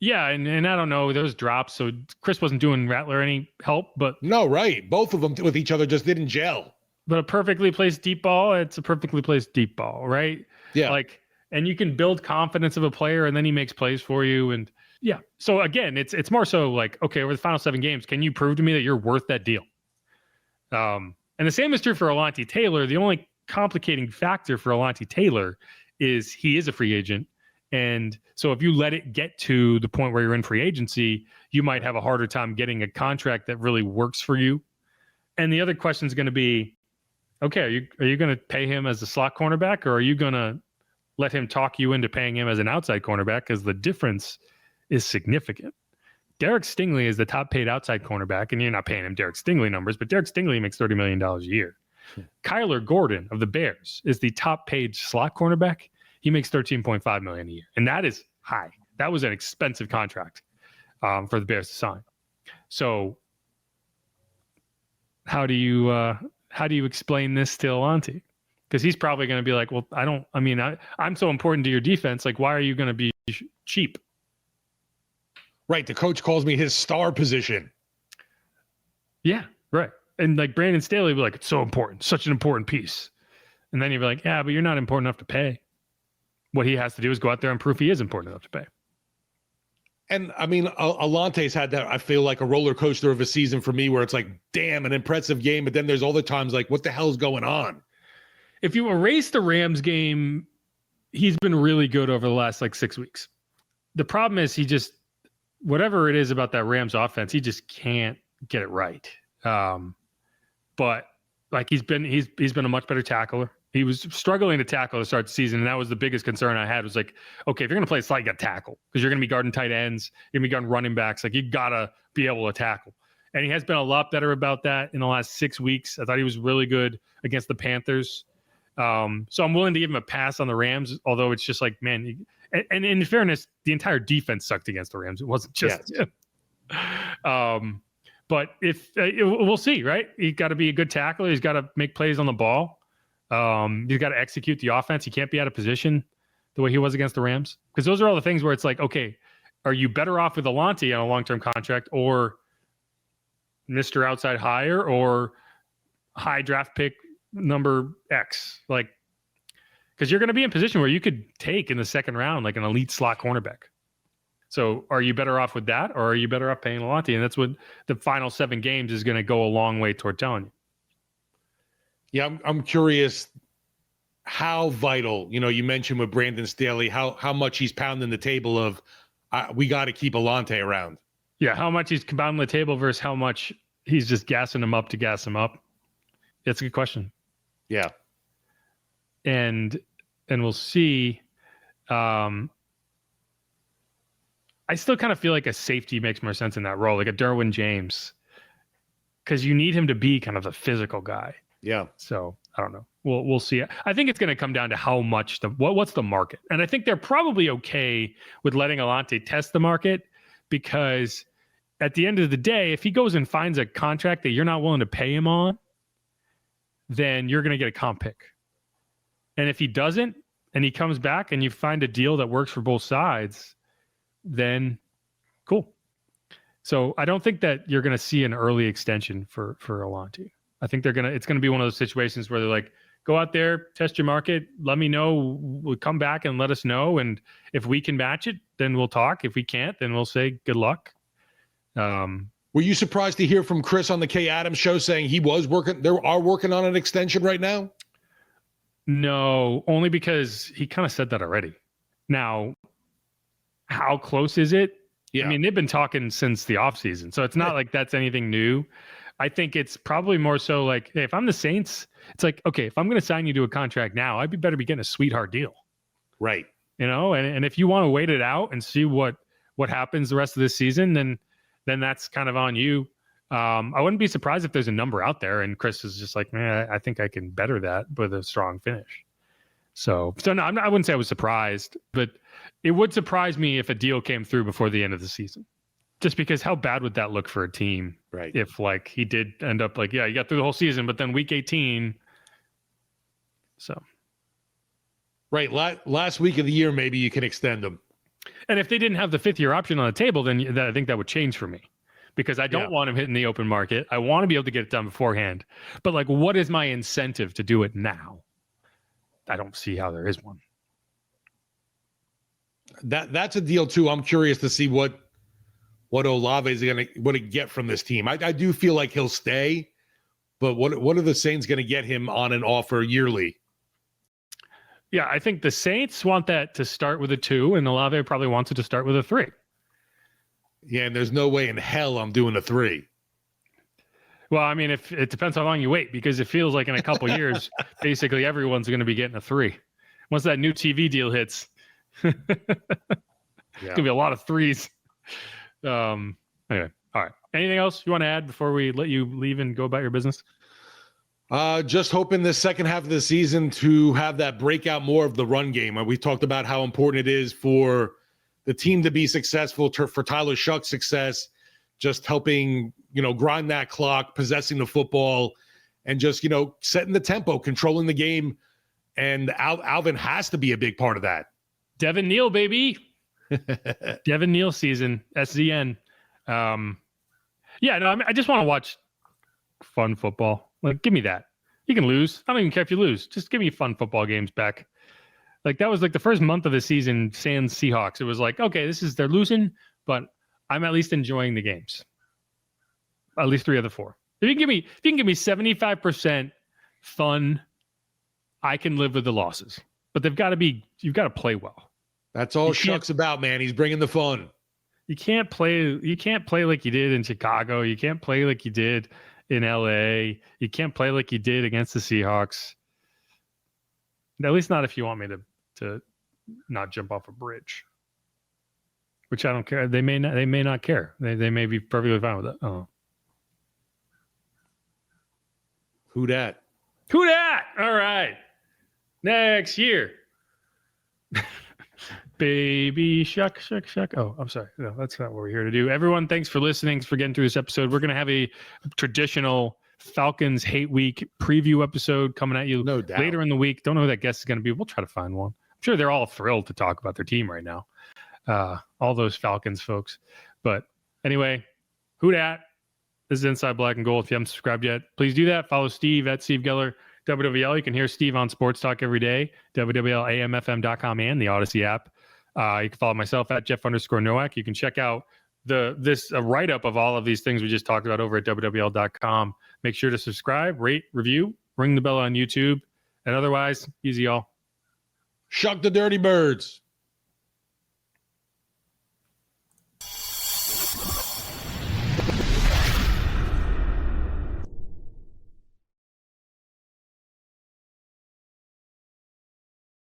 Yeah, and I don't know, those drops, so Chris wasn't doing Rattler any help, but... No, right. Both of them with each other just didn't gel. But a perfectly placed deep ball, it's a perfectly placed deep ball, right? Yeah. Like, and you can build confidence of a player, and then he makes plays for you, and yeah. So again, it's more so like, okay, over the final 7 games, can you prove to me that you're worth that deal? And the same is true for Alontae Taylor. The only complicating factor for Alontae Taylor is he is a free agent. And so if you let it get to the point where you're in free agency, you might have a harder time getting a contract that really works for you. And the other question is going to be, okay, are you going to pay him as a slot cornerback, or are you going to let him talk you into paying him as an outside cornerback? Because the difference is significant. Derek Stingley is the top paid outside cornerback, and you're not paying him Derek Stingley numbers, but Derek Stingley makes $30 million a year. Kyler Gordon of the Bears is the top paid slot cornerback. He makes $13.5 million a year, and that is high. That was an expensive contract for the Bears to sign. So how do you explain this to Alontae? Because he's probably going to be like, well, I'm so important to your defense. Like, why are you going to be cheap? Right. The coach calls me his star position. Yeah, right. And like Brandon Staley would be like, it's so important, such an important piece. And then you'd be like, yeah, but you're not important enough to pay. What he has to do is go out there and prove he is important enough to pay. And I mean, Alontae's had that, I feel like, a roller coaster of a season for me where it's like, damn, an impressive game. But then there's all the times like, what the hell is going on? If you erase the Rams game, he's been really good over the last like 6 weeks. The problem is whatever it is about that Rams offense, he just can't get it right. But like he's been a much better tackler. He was struggling to tackle to start the season, and that was the biggest concern I had. Was like, okay, if you're going to play a slot, you got to tackle, because you're going to be guarding tight ends, you're going to be guarding running backs. Like, you got to be able to tackle. And he has been a lot better about that in the last 6 weeks. I thought he was really good against the Panthers. So I'm willing to give him a pass on the Rams, although it's just like, man, and in fairness, the entire defense sucked against the Rams. It wasn't just him. But we'll see, right? He's got to be a good tackler. He's got to make plays on the ball. He's got to execute the offense. He can't be out of position the way he was against the Rams. Because those are all the things where it's like, okay, are you better off with Alante on a long-term contract or Mr. Outside Hire or high draft pick number X? Like, because you're going to be in position where you could take in the second round like an elite slot cornerback. So are you better off with that, or are you better off paying Alante? And that's what the final 7 games is going to go a long way toward telling you. Yeah, I'm curious how vital, you mentioned with Brandon Staley, how much he's pounding the table of we got to keep Alante around. Yeah, how much he's pounding the table versus how much he's just gassing him up to gas him up. That's a good question. Yeah. And we'll see. I still kind of feel like a safety makes more sense in that role, like a Derwin James, because you need him to be kind of a physical guy. Yeah. So I don't know. We'll see. I think it's going to come down to how much what's the market, and I think they're probably okay with letting Alante test the market, because at the end of the day, if he goes and finds a contract that you're not willing to pay him on, then you're going to get a comp pick. And if he doesn't, and he comes back and you find a deal that works for both sides, then cool. So I don't think that you're going to see an early extension for Alante. I think it's going to be one of those situations where they're like, go out there, test your market, let me know, we'll come back and let us know. And if we can match it, then we'll talk. If we can't, then we'll say good luck. Were you surprised to hear from Chris on the Kay Adams show saying they are working on an extension right now? No, only because he kind of said that already. Now, how close is it? Yeah. I mean, they've been talking since the offseason, so it's not like that's anything new. I think it's probably more so like, hey, if I'm the Saints, it's like, okay, if I'm going to sign you to a contract now, I'd better be getting a sweetheart deal. Right. And if you want to wait it out and see what happens the rest of this season, then that's kind of on you. I wouldn't be surprised if there's a number out there and Chris is just like, man, I think I can better that with a strong finish. So no, I wouldn't say I was surprised, but it would surprise me if a deal came through before the end of the season. Just because how bad would that look for a team? Right. If like he did end up like, yeah, you got through the whole season, but then week 18. So. Right. Last week of the year, maybe you can extend them. And if they didn't have the 5th-year option on the table, then I think that would change for me, because I don't want him hitting the open market. I want to be able to get it done beforehand. But like, what is my incentive to do it now? I don't see how there is one. That's a deal too. I'm curious to see what Olave is going to get from this team. I do feel like he'll stay, but what are the Saints going to get him on an offer yearly? Yeah, I think the Saints want that to start with a 2, and Olave probably wants it to start with a 3. Yeah, and there's no way in hell I'm doing a 3. Well, I mean, if it depends how long you wait, because it feels like in a couple years, basically everyone's going to be getting a 3. Once that new TV deal hits, it's going to be a lot of 3s. Anyway, all right. Anything else you want to add before we let you leave and go about your business? Just hoping this second half of the season to have that breakout more of the run game. We talked about how important it is for the team to be successful, for Tyler Shough's success, just helping, grind that clock, possessing the football, and just, setting the tempo, controlling the game. And Alvin has to be a big part of that. Devin Neal, baby. Devin Neal season, SZN. I just want to watch fun football. Like, give me that. You can lose. I don't even care if you lose. Just give me fun football games back. Like, that was like the first month of the season, sans Seahawks. It was like, okay, they're losing, but I'm at least enjoying the games. At least 3 of the 4. If you can give me 75% fun, I can live with the losses. But you've got to play well. That's all Shuck's about, man. He's bringing the fun. You can't play like you did in Chicago. You can't play like you did in LA. You can't play like you did against the Seahawks. At least not if you want me to not jump off a bridge. Which I don't care. They may not care. They may be perfectly fine with that. Oh. Who dat? All right. Next year. Baby shuck. Oh, I'm sorry. No, that's not what we're here to do. Everyone, thanks for listening, for getting through this episode. We're going to have a traditional Falcons Hate Week preview episode coming at you No doubt. later in the week. Don't know who that guest is going to be. We'll try to find one. I'm sure they're all thrilled to talk about their team right now. All those Falcons folks. But anyway, who dat? This is Inside Black and Gold. If you haven't subscribed yet, please do that. Follow Steve at Steve Geller, WWL. You can hear Steve on Sports Talk every day, WWLAMFM.com and the Odyssey app. You can follow myself at Jeff_Nowak. You can check out this write-up of all of these things we just talked about over at WWL.com. Make sure to subscribe, rate, review, ring the bell on YouTube. And otherwise, easy, y'all. Shuck the dirty birds.